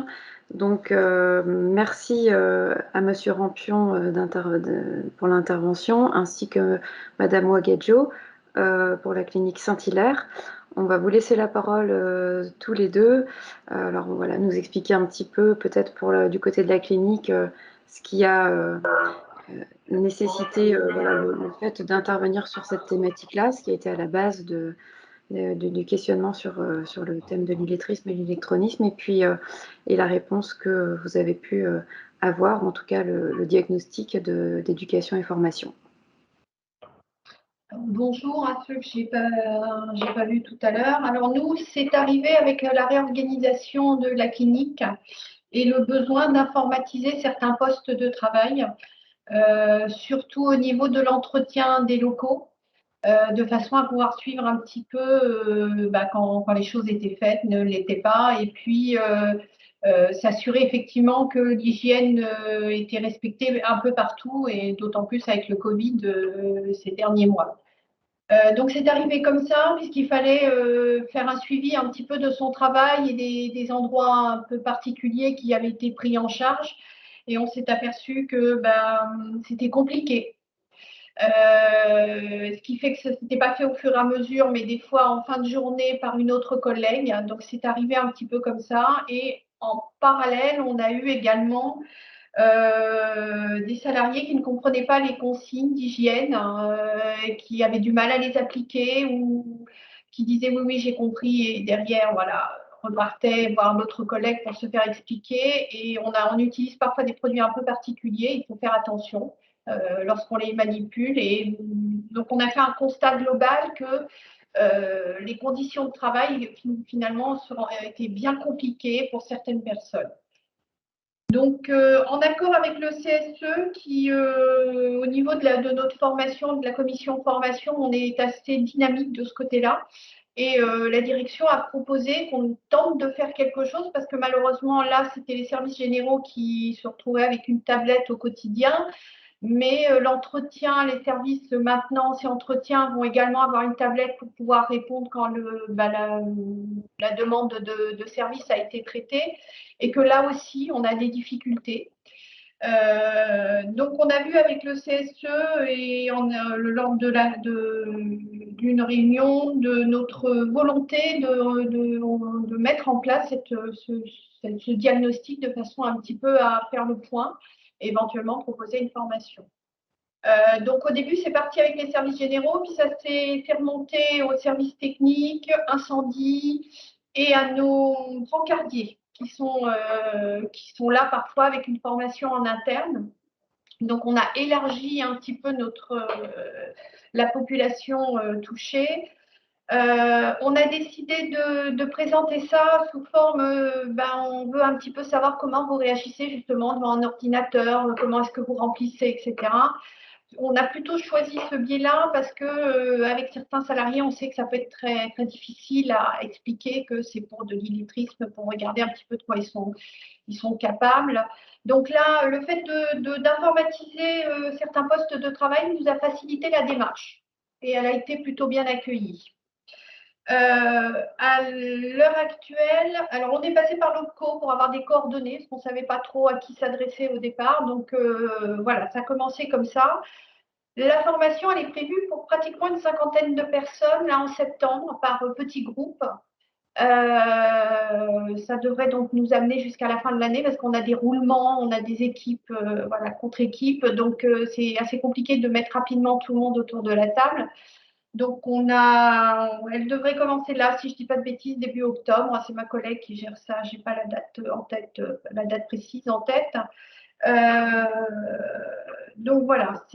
Speaker 1: Donc, merci à Monsieur Rampion pour l'intervention, ainsi que Madame Ouagadjo pour la clinique Saint-Hilaire. On va vous laisser la parole tous les deux. Alors voilà, nous expliquer un petit peu, peut-être du côté de la clinique, ce qui a nécessité voilà, le fait d'intervenir sur cette thématique-là, ce qui a été à la base du questionnement sur le thème de l'illettrisme et l'électronisme, et puis et la réponse que vous avez pu avoir, en tout cas le diagnostic d'éducation et formation.
Speaker 3: Bonjour à ceux que j'ai pas vus tout à l'heure. Alors nous, c'est arrivé avec la réorganisation de la clinique et le besoin d'informatiser certains postes de travail, surtout au niveau de l'entretien des locaux. De façon à pouvoir suivre un petit peu quand les choses étaient faites, ne l'étaient pas, et puis s'assurer effectivement que l'hygiène était respectée un peu partout, et d'autant plus avec le Covid ces derniers mois. Donc c'est arrivé comme ça, puisqu'il fallait faire un suivi un petit peu de son travail et des endroits un peu particuliers qui avaient été pris en charge, et on s'est aperçu que c'était compliqué. Ce qui fait que ça ne s'était pas fait au fur et à mesure, mais des fois en fin de journée par une autre collègue. Donc c'est arrivé un petit peu comme ça. Et en parallèle, on a eu également des salariés qui ne comprenaient pas les consignes d'hygiène, qui avaient du mal à les appliquer ou qui disaient oui, oui, j'ai compris, et derrière, voilà, repartaient voir notre collègue pour se faire expliquer. Et on utilise parfois des produits un peu particuliers, il faut faire attention lorsqu'on les manipule. Et donc, on a fait un constat global que les conditions de travail, finalement, étaient bien compliquées pour certaines personnes. Donc, en accord avec le CSE, qui, au niveau de notre formation, de la commission formation, on est assez dynamique de ce côté-là. Et la direction a proposé qu'on tente de faire quelque chose parce que malheureusement, là, c'était les services généraux qui se retrouvaient avec une tablette au quotidien. Mais l'entretien, les services maintenance et entretien vont également avoir une tablette pour pouvoir répondre quand la demande de service a été traitée. Et que là aussi, on a des difficultés. Donc, on a vu avec le CSE et lors d'une réunion de notre volonté de mettre en place ce diagnostic de façon un petit peu à faire le point et éventuellement proposer une formation. Donc, au début, c'est parti avec les services généraux, puis ça s'est fait remonter aux services techniques, incendie et à nos brancardiers qui sont là parfois avec une formation en interne. Donc, on a élargi un petit peu la population touchée. On a décidé de présenter ça sous forme, on veut un petit peu savoir comment vous réagissez justement devant un ordinateur, comment est-ce que vous remplissez, etc. On a plutôt choisi ce biais-là parce que avec certains salariés, on sait que ça peut être très, très difficile à expliquer que c'est pour de l'illettrisme, pour regarder un petit peu de quoi ils sont capables. Donc là, le fait d'informatiser certains postes de travail nous a facilité la démarche et elle a été plutôt bien accueillie. À l'heure actuelle, alors on est passé par l'OPCO pour avoir des coordonnées, parce qu'on ne savait pas trop à qui s'adresser au départ. Donc voilà, ça a commencé comme ça. La formation, elle est prévue pour pratiquement une 50aine de personnes, là en septembre, par petits groupes. Ça devrait donc nous amener jusqu'à la fin de l'année parce qu'on a des roulements, on a des équipes, voilà, contre équipes. Donc, c'est assez compliqué de mettre rapidement tout le monde autour de la table. Donc, elle devrait commencer là, si je ne dis pas de bêtises, début octobre. C'est ma collègue qui gère ça. Je n'ai pas la date en tête, la date précise en tête. Donc, voilà.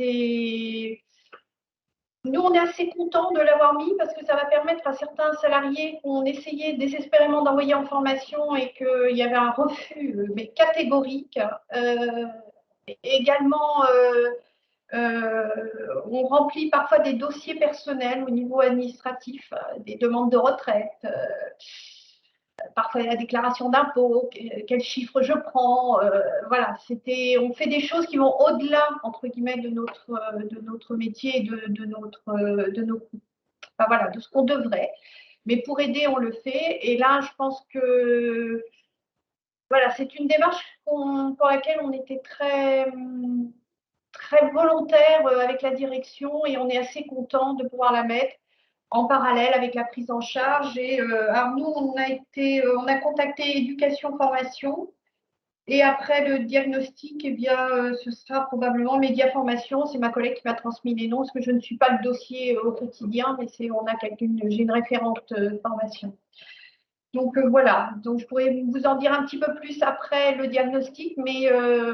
Speaker 3: Nous, on est assez contents de l'avoir mis parce que ça va permettre à certains salariés qu'on essayait désespérément d'envoyer en formation et qu'il y avait un refus, mais catégorique. Également, on remplit parfois des dossiers personnels au niveau administratif, des demandes de retraite, parfois la déclaration d'impôt, quel chiffre je prends. Voilà, on fait des choses qui vont au-delà, entre guillemets, de notre métier et de ce qu'on devrait. Mais pour aider, on le fait. Et là, je pense que voilà, c'est une démarche pour laquelle on était très, très volontaire avec la direction et on est assez content de pouvoir la mettre en parallèle avec la prise en charge. Et alors nous, on a contacté Éducation Formation et après le diagnostic, eh bien, ce sera probablement Média Formation. C'est ma collègue qui m'a transmis les noms parce que je ne suis pas le dossier au quotidien, mais j'ai une référente formation. Donc voilà, donc je pourrais vous en dire un petit peu plus après le diagnostic, mais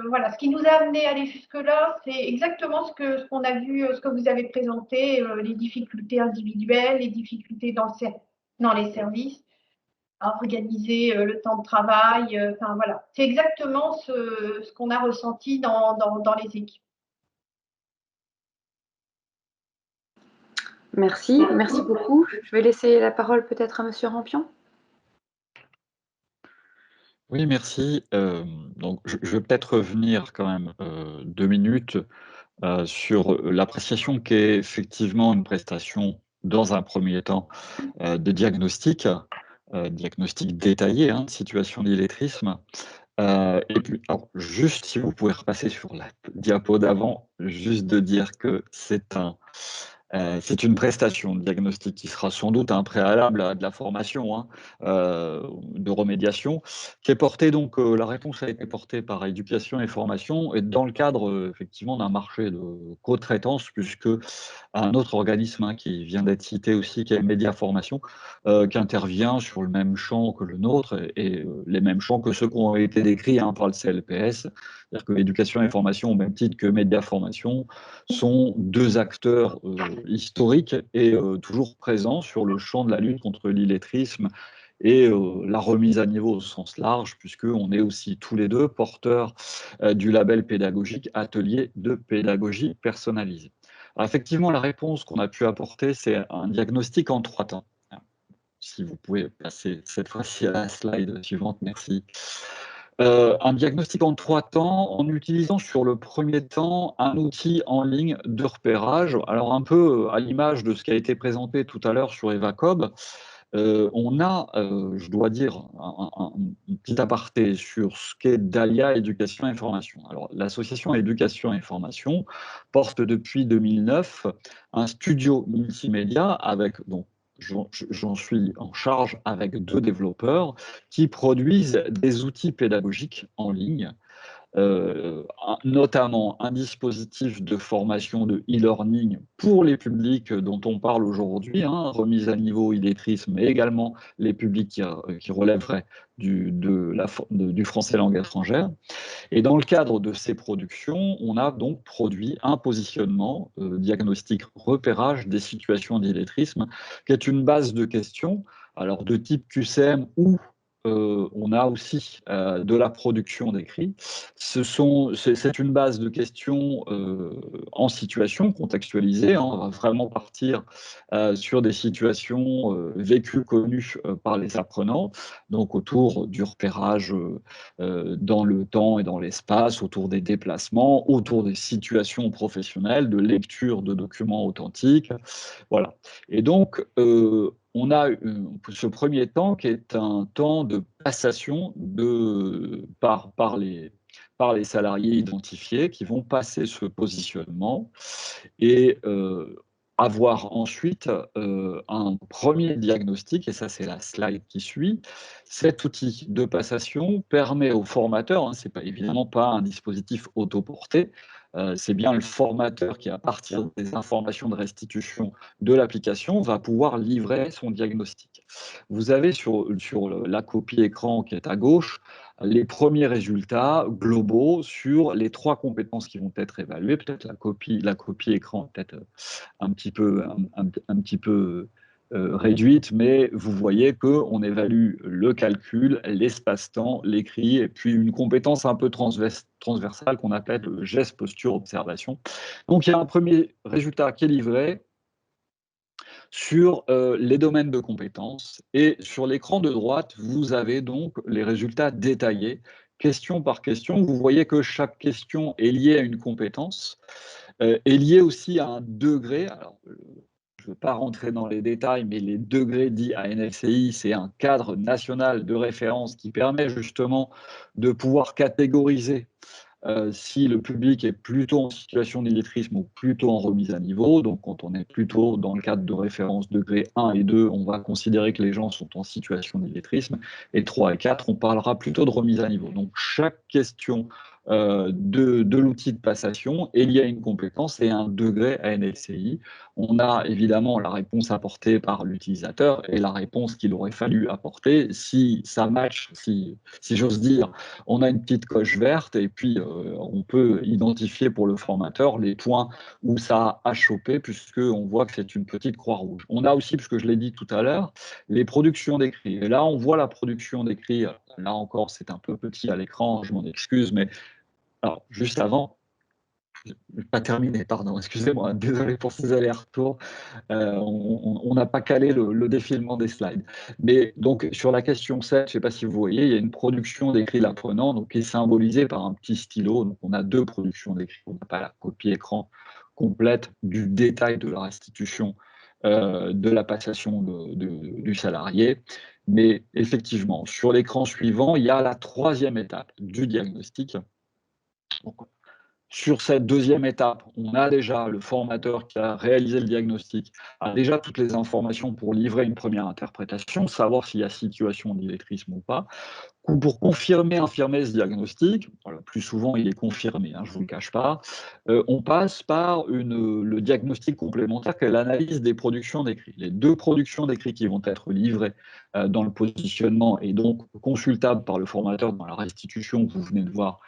Speaker 3: voilà, ce qui nous a amené à aller jusque-là, c'est exactement ce qu'on a vu, ce que vous avez présenté, les difficultés individuelles, les difficultés dans les services, à organiser le temps de travail, enfin voilà, c'est exactement ce qu'on a ressenti dans les équipes.
Speaker 1: Merci beaucoup. Je vais laisser la parole peut-être à Monsieur Rampion.
Speaker 4: Oui, merci. Donc, je vais peut-être revenir quand même 2 minutes sur l'appréciation qu'est effectivement une prestation, dans un premier temps, de diagnostic détaillé, de situation d'illettrisme. Et puis, alors, juste si vous pouvez repasser sur la diapo d'avant, juste de dire que c'est C'est une prestation de diagnostic qui sera sans doute un préalable à de la formation, hein, de remédiation, qui est portée donc, la réponse a été portée par Éducation et Formation, et dans le cadre effectivement d'un marché de co-traitance, puisque un autre organisme, hein, qui vient d'être cité aussi, qui est Média Formation, qui intervient sur le même champ que le nôtre et les mêmes champs que ceux qui ont été décrits, hein, par le CLPS. C'est-à-dire que Éducation et Formation, au même titre que Média Formation, sont deux acteurs historiques et toujours présents sur le champ de la lutte contre l'illettrisme et la remise à niveau au sens large, puisqu'on est aussi tous les deux porteurs du label pédagogique Atelier de pédagogie personnalisée. Alors effectivement, la réponse qu'on a pu apporter, c'est un diagnostic en 3 temps. Si vous pouvez passer cette fois-ci à la slide suivante, merci. Un diagnostic en 3 temps en utilisant sur le premier temps un outil en ligne de repérage. Alors un peu à l'image de ce qui a été présenté tout à l'heure sur EvaCob, on a, je dois dire, un petit aparté sur ce qu'est Dahlia Éducation et Formation. Alors l'association Éducation et Formation porte depuis 2009 un studio multimédia avec, donc, j'en suis en charge avec 2 développeurs qui produisent des outils pédagogiques en ligne, notamment un dispositif de formation de e-learning pour les publics dont on parle aujourd'hui, hein, remise à niveau, illettrisme, mais également les publics qui relèveraient du français langue étrangère. Et dans le cadre de ces productions, on a donc produit un positionnement, diagnostic repérage des situations d'illettrisme, qui est une base de questions, alors de type QCM ou on a aussi de la production d'écrits. C'est une base de questions en situation contextualisée, hein. On va vraiment partir sur des situations vécues, connues par les apprenants, donc autour du repérage dans le temps et dans l'espace, autour des déplacements, autour des situations professionnelles, de lecture de documents authentiques. Voilà. Et donc, on a ce premier temps qui est un temps de passation par les salariés identifiés qui vont passer ce positionnement et avoir ensuite un premier diagnostic, et ça c'est la slide qui suit. Cet outil de passation permet au formateur, hein, ce n'est évidemment pas un dispositif autoporté, c'est bien le formateur qui, à partir des informations de restitution de l'application, va pouvoir livrer son diagnostic. Vous avez sur la copie écran qui est à gauche les premiers résultats globaux sur les 3 compétences qui vont être évaluées. Peut-être la copie écran peut-être un petit peu réduite, mais vous voyez qu'on évalue le calcul, l'espace-temps, l'écrit, et puis une compétence un peu transversale qu'on appelle le geste, posture, observation. Donc il y a un premier résultat qui est livré sur les domaines de compétences, et sur l'écran de droite, vous avez donc les résultats détaillés, question par question. Vous voyez que chaque question est liée à une compétence, est liée aussi à un degré. Alors, je ne veux pas rentrer dans les détails, mais les degrés dits à NFCI, c'est un cadre national de référence qui permet justement de pouvoir catégoriser si le public est plutôt en situation d'illettrisme ou plutôt en remise à niveau. Donc, quand on est plutôt dans le cadre de référence degré 1 et 2, on va considérer que les gens sont en situation d'illettrisme. Et 3 et 4, on parlera plutôt de remise à niveau. Donc, chaque question de l'outil de passation est liée à une compétence et un degré à NLCI. On a évidemment la réponse apportée par l'utilisateur et la réponse qu'il aurait fallu apporter. Si ça match, si j'ose dire, on a une petite coche verte, et puis on peut identifier pour le formateur les points où ça a chopé, puisqu'on voit que c'est une petite croix rouge. On a aussi, puisque je l'ai dit tout à l'heure, les productions d'écrits. Et là, on voit la production d'écrits. Là encore, c'est un peu petit à l'écran, je m'en excuse, mais alors, juste avant, pas terminé, pardon, excusez-moi, désolé pour ces allers-retours, on n'a pas calé le défilement des slides. Mais donc, sur la question 7, je ne sais pas si vous voyez, il y a une production d'écrit l'apprenant, donc qui est symbolisée par un petit stylo. Donc, on a 2 productions d'écrit, on n'a pas la copie écran complète du détail de la restitution de la passation du salarié. Mais effectivement, sur l'écran suivant, il y a la 3e étape du diagnostic. Donc, sur cette deuxième étape, on a déjà le formateur qui a réalisé le diagnostic, a déjà toutes les informations pour livrer une première interprétation, savoir s'il y a situation d'illettrisme ou pas. Pour confirmer, infirmer ce diagnostic, voilà, plus souvent il est confirmé, hein, je ne vous le cache pas, on passe par le diagnostic complémentaire qui est l'analyse des productions d'écrits. Les 2 productions d'écrits qui vont être livrées dans le positionnement et donc consultables par le formateur dans la restitution que vous venez de voir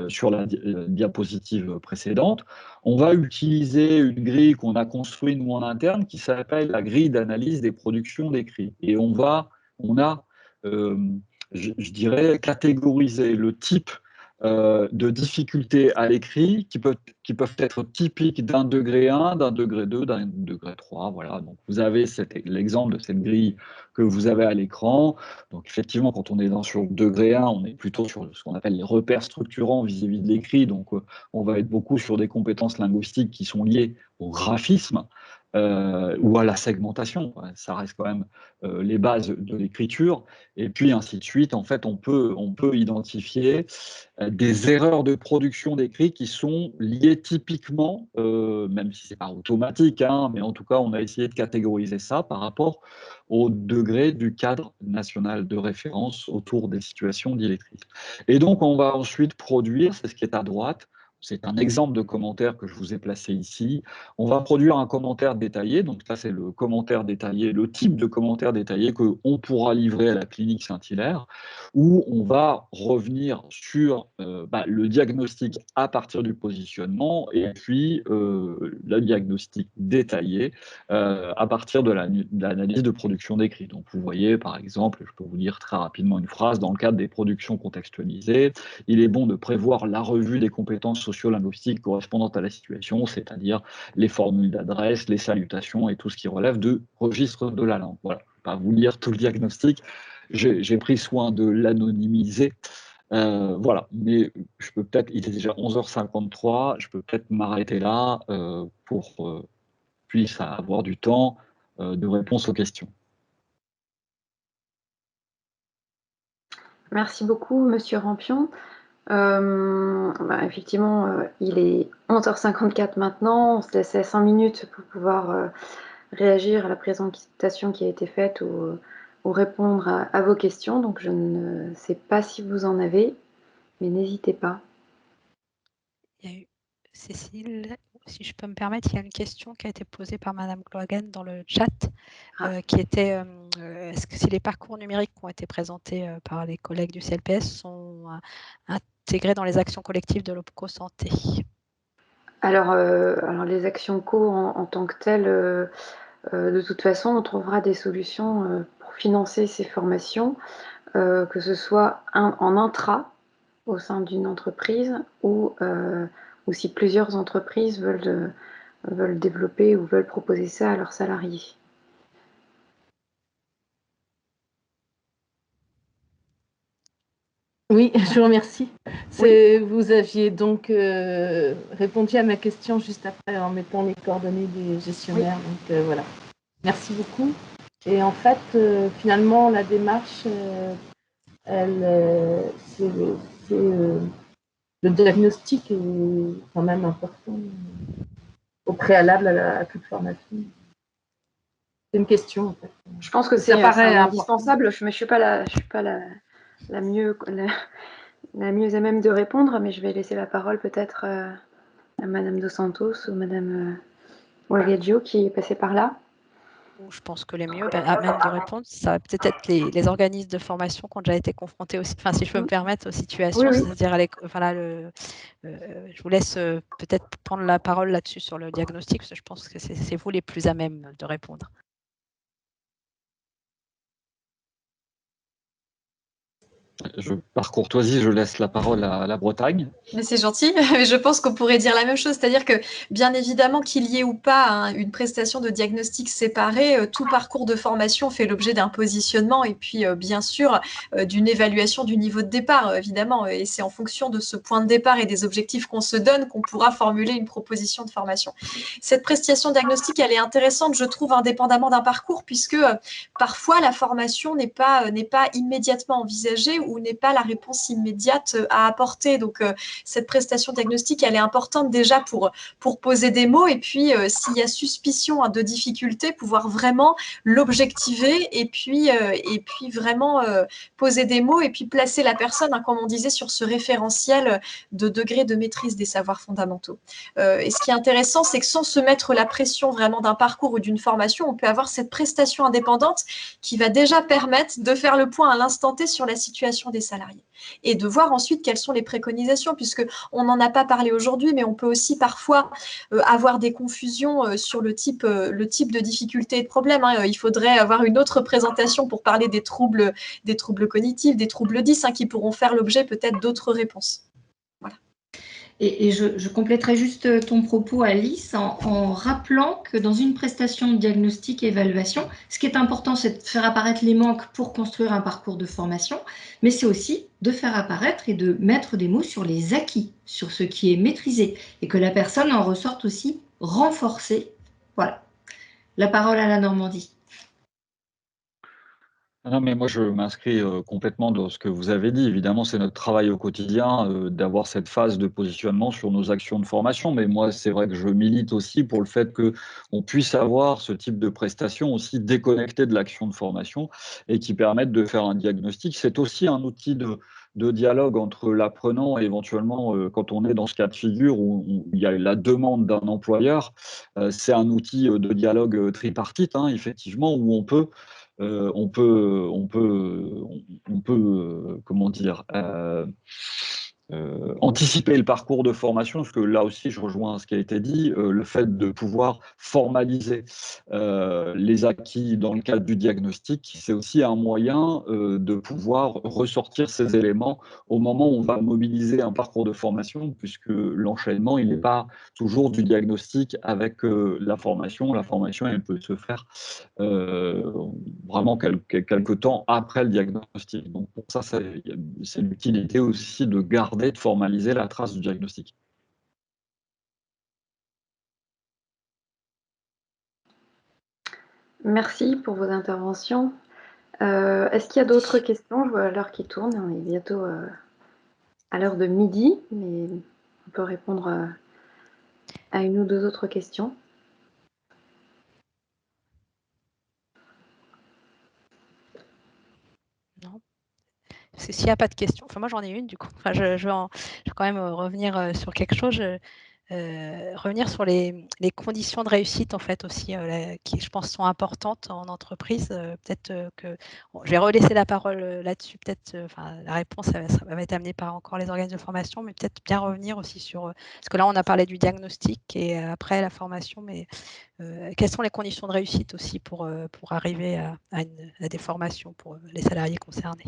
Speaker 4: sur la diapositive précédente. On va utiliser une grille qu'on a construite nous en interne qui s'appelle la grille d'analyse des productions d'écrits. Et on a je dirais, catégoriser le type de difficultés à l'écrit qui peuvent être typiques d'un degré 1, d'un degré 2, d'un degré 3. Voilà. Donc, vous avez l'exemple de cette grille que vous avez à l'écran. Donc, effectivement, quand on est sur le degré 1, on est plutôt sur ce qu'on appelle les repères structurants vis-à-vis de l'écrit. Donc, on va être beaucoup sur des compétences linguistiques qui sont liées au graphisme. Ou à la segmentation, ça reste quand même les bases de l'écriture, et puis ainsi de suite. En fait, on peut identifier des erreurs de production d'écrit qui sont liées typiquement, même si ce n'est pas automatique, hein, mais en tout cas, on a essayé de catégoriser ça par rapport au degré du cadre national de référence autour des situations d'illettrisme. Et donc, on va ensuite produire, c'est ce qui est à droite, c'est un exemple de commentaire que je vous ai placé ici. On va produire un commentaire détaillé. Donc ça, c'est le commentaire détaillé, le type de commentaire détaillé qu'on pourra livrer à la clinique Saint-Hilaire, où on va revenir sur le diagnostic à partir du positionnement et puis le diagnostic détaillé à partir de l'analyse de production d'écrit. Donc vous voyez, par exemple, je peux vous lire très rapidement une phrase, dans le cadre des productions contextualisées, il est bon de prévoir la revue des compétences socio-linguistiques correspondantes à la situation, c'est-à-dire les formules d'adresse, les salutations et tout ce qui relève de registre de la langue. Voilà, je ne vais pas vous lire tout le diagnostic, j'ai pris soin de l'anonymiser. Voilà, mais je peux peut-être, il est déjà 11h53, je peux peut-être m'arrêter là pour puisse avoir du temps de réponse aux questions.
Speaker 1: Merci beaucoup, Monsieur Rampion. Effectivement, il est 11h54 maintenant. On se laissait 5 minutes pour pouvoir réagir à la présentation qui a été faite ou répondre à vos questions. Donc, je ne sais pas si vous en avez, mais n'hésitez pas.
Speaker 2: Il y a eu Cécile, si je peux me permettre, il y a une question qui a été posée par Madame Gloagen dans le chat, qui était est-ce que si les parcours numériques qui ont été présentés par les collègues du CLPS sont intégrés dans les actions collectives de l'OPCO Santé?
Speaker 1: Alors, les actions co en tant que telles, de toute façon, on trouvera des solutions pour financer ces formations, que ce soit en intra au sein d'une entreprise ou si plusieurs entreprises veulent développer ou veulent proposer ça à leurs salariés.
Speaker 18: Oui, je vous remercie.
Speaker 1: Oui.
Speaker 18: Vous aviez donc répondu à ma question juste après en mettant les coordonnées des gestionnaires. Oui. Donc voilà. Merci beaucoup. Et en fait, finalement, la démarche, c'est le diagnostic est quand même important au préalable à toute formation. C'est une question, en fait.
Speaker 1: Je pense que c'est indispensable, mais je ne suis pas la mieux à même de répondre, mais je vais laisser la parole peut-être à Madame Dos Santos ou Madame Walgaggio qui est passée par là.
Speaker 2: Je pense que les mieux à même de répondre, ça va peut-être être les organismes de formation qui ont déjà été confrontés aussi, enfin si je peux me permettre, aux situations, oui. C'est-à-dire je vous laisse peut-être prendre la parole là-dessus sur le diagnostic, parce que je pense que c'est vous les plus à même de répondre.
Speaker 4: Par courtoisie, je laisse la parole à la Bretagne.
Speaker 5: Mais c'est gentil, mais je pense qu'on pourrait dire la même chose, c'est-à-dire que bien évidemment qu'il y ait ou pas une prestation de diagnostic séparée, tout parcours de formation fait l'objet d'un positionnement et puis bien sûr d'une évaluation du niveau de départ, évidemment, et c'est en fonction de ce point de départ et des objectifs qu'on se donne qu'on pourra formuler une proposition de formation. Cette prestation diagnostique, elle est intéressante, je trouve, indépendamment d'un parcours, puisque parfois la formation n'est pas immédiatement envisagée ou n'est pas la réponse immédiate à apporter. Donc, cette prestation diagnostique, elle est importante déjà pour poser des mots et puis, s'il y a suspicion de difficulté, pouvoir vraiment l'objectiver et puis vraiment poser des mots et puis placer la personne, comme on disait, sur ce référentiel de degré de maîtrise des savoirs fondamentaux. Et ce qui est intéressant, c'est que sans se mettre la pression vraiment d'un parcours ou d'une formation, on peut avoir cette prestation indépendante qui va déjà permettre de faire le point à l'instant T sur la situation des salariés et de voir ensuite quelles sont les préconisations, puisqu'on n'en a pas parlé aujourd'hui, mais on peut aussi parfois avoir des confusions sur le type de difficultés et de problèmes. Il faudrait avoir une autre présentation pour parler des troubles cognitifs, des troubles 10, qui pourront faire l'objet peut-être d'autres réponses. Voilà.
Speaker 6: Et je compléterai juste ton propos, Alice, en rappelant que dans une prestation de diagnostic et évaluation, ce qui est important, c'est de faire apparaître les manques pour construire un parcours de formation, mais c'est aussi de faire apparaître et de mettre des mots sur les acquis, sur ce qui est maîtrisé, et que la personne en ressorte aussi renforcée. Voilà. La parole à la Normandie.
Speaker 4: Non, mais moi, je m'inscris complètement dans ce que vous avez dit. Évidemment, c'est notre travail au quotidien d'avoir cette phase de positionnement sur nos actions de formation. Mais moi, c'est vrai que je milite aussi pour le fait qu'on puisse avoir ce type de prestations aussi déconnectées de l'action de formation et qui permettent de faire un diagnostic. C'est aussi un outil de dialogue entre l'apprenant et éventuellement, quand on est dans ce cas de figure où il y a la demande d'un employeur, c'est un outil de dialogue tripartite, effectivement, où on peut comment dire, anticiper le parcours de formation, parce que là aussi, je rejoins ce qui a été dit, le fait de pouvoir formaliser les acquis dans le cadre du diagnostic, c'est aussi un moyen de pouvoir ressortir ces éléments au moment où on va mobiliser un parcours de formation, puisque l'enchaînement, il n'est pas toujours du diagnostic avec la formation. La formation, elle peut se faire vraiment quelques temps après le diagnostic. Donc pour ça, c'est l'utilité aussi de garder, de formaliser la trace du diagnostic.
Speaker 1: Merci pour vos interventions. Est-ce qu'il y a d'autres questions? Je vois l'heure qui tourne, on est bientôt à l'heure de midi, mais on peut répondre à une ou deux autres questions.
Speaker 2: Non. S'il n'y a pas de questions, enfin moi j'en ai une du coup. Enfin, je vais quand même revenir sur quelque chose. Revenir sur les conditions de réussite en fait aussi qui je pense sont importantes en entreprise. Peut-être que je vais relaisser la parole là-dessus. Peut-être la réponse ça va être amenée par encore les organismes de formation, mais peut-être bien revenir aussi sur parce que là on a parlé du diagnostic et après la formation, mais quelles sont les conditions de réussite aussi pour arriver à des formations pour les salariés concernés.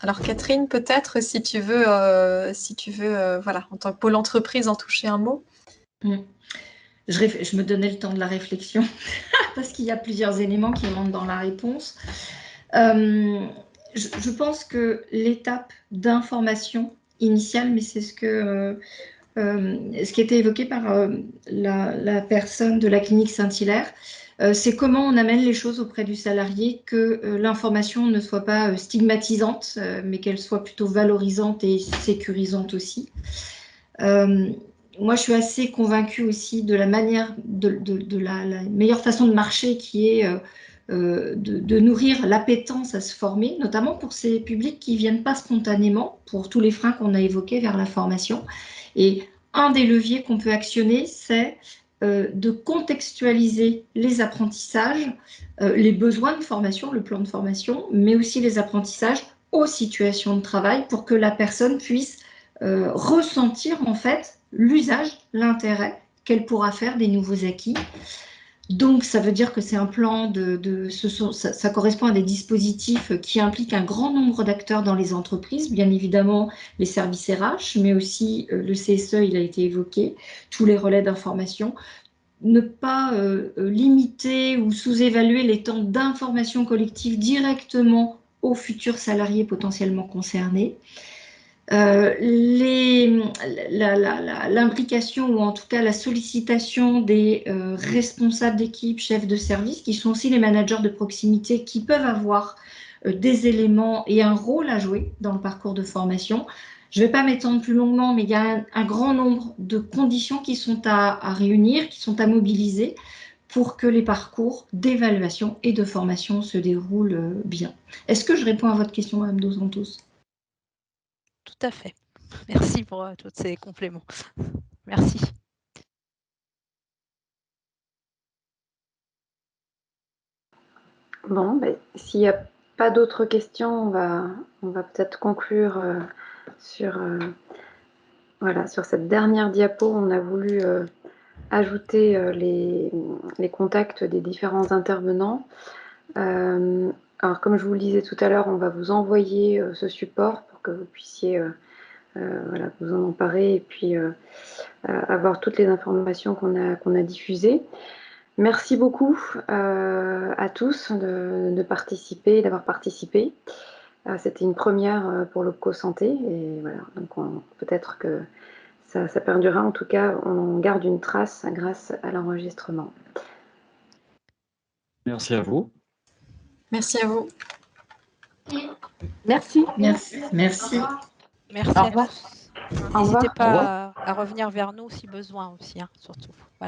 Speaker 5: Alors Catherine, peut-être si tu veux, voilà, en tant que pôle entreprise, en toucher un mot.
Speaker 6: Je me donnais le temps de la réflexion parce qu'il y a plusieurs éléments qui rentrent dans la réponse. Je pense que l'étape d'information initiale, mais c'est ce qui était évoqué par la personne de la clinique Saint-Hilaire, c'est comment on amène les choses auprès du salarié, que l'information ne soit pas stigmatisante, mais qu'elle soit plutôt valorisante et sécurisante aussi. Moi, je suis assez convaincue aussi de la manière, de la meilleure façon de marcher qui est de nourrir l'appétence à se former, notamment pour ces publics qui ne viennent pas spontanément, pour tous les freins qu'on a évoqués vers la formation. Et un des leviers qu'on peut actionner, c'est de contextualiser les apprentissages, les besoins de formation, le plan de formation, mais aussi les apprentissages aux situations de travail pour que la personne puisse ressentir en fait l'usage, l'intérêt qu'elle pourra faire des nouveaux acquis. Donc, ça veut dire que c'est un plan ça correspond à des dispositifs qui impliquent un grand nombre d'acteurs dans les entreprises, bien évidemment les services RH, mais aussi le CSE, il a été évoqué, tous les relais d'information. Ne pas limiter ou sous-évaluer les temps d'information collective directement aux futurs salariés potentiellement concernés. l'implication ou en tout cas la sollicitation des responsables d'équipe, chefs de service, qui sont aussi les managers de proximité, qui peuvent avoir des éléments et un rôle à jouer dans le parcours de formation. Je ne vais pas m'étendre plus longuement, mais il y a un grand nombre de conditions qui sont à réunir, qui sont à mobiliser pour que les parcours d'évaluation et de formation se déroulent bien. Est-ce que je réponds à votre question, Mme Dos Santos?
Speaker 2: Tout à fait. Merci pour tous ces compléments. Merci.
Speaker 1: Bon, ben, s'il n'y a pas d'autres questions, on va peut-être conclure sur cette dernière diapo. On a voulu ajouter les contacts des différents intervenants. Alors, comme je vous le disais tout à l'heure, on va vous envoyer ce support pour que vous puissiez vous en emparer et puis avoir toutes les informations qu'on a diffusées. Merci beaucoup à tous de participer, d'avoir participé. C'était une première pour l'OPCO Santé et voilà, donc peut-être que ça perdurera. En tout cas, on garde une trace grâce à l'enregistrement.
Speaker 4: Merci à vous.
Speaker 5: Merci à vous.
Speaker 18: Merci.
Speaker 6: Merci. Merci.
Speaker 2: Merci
Speaker 18: Au
Speaker 2: à
Speaker 18: revoir.
Speaker 2: tous. N'hésitez pas à revenir vers nous si besoin aussi, hein, surtout. Voilà.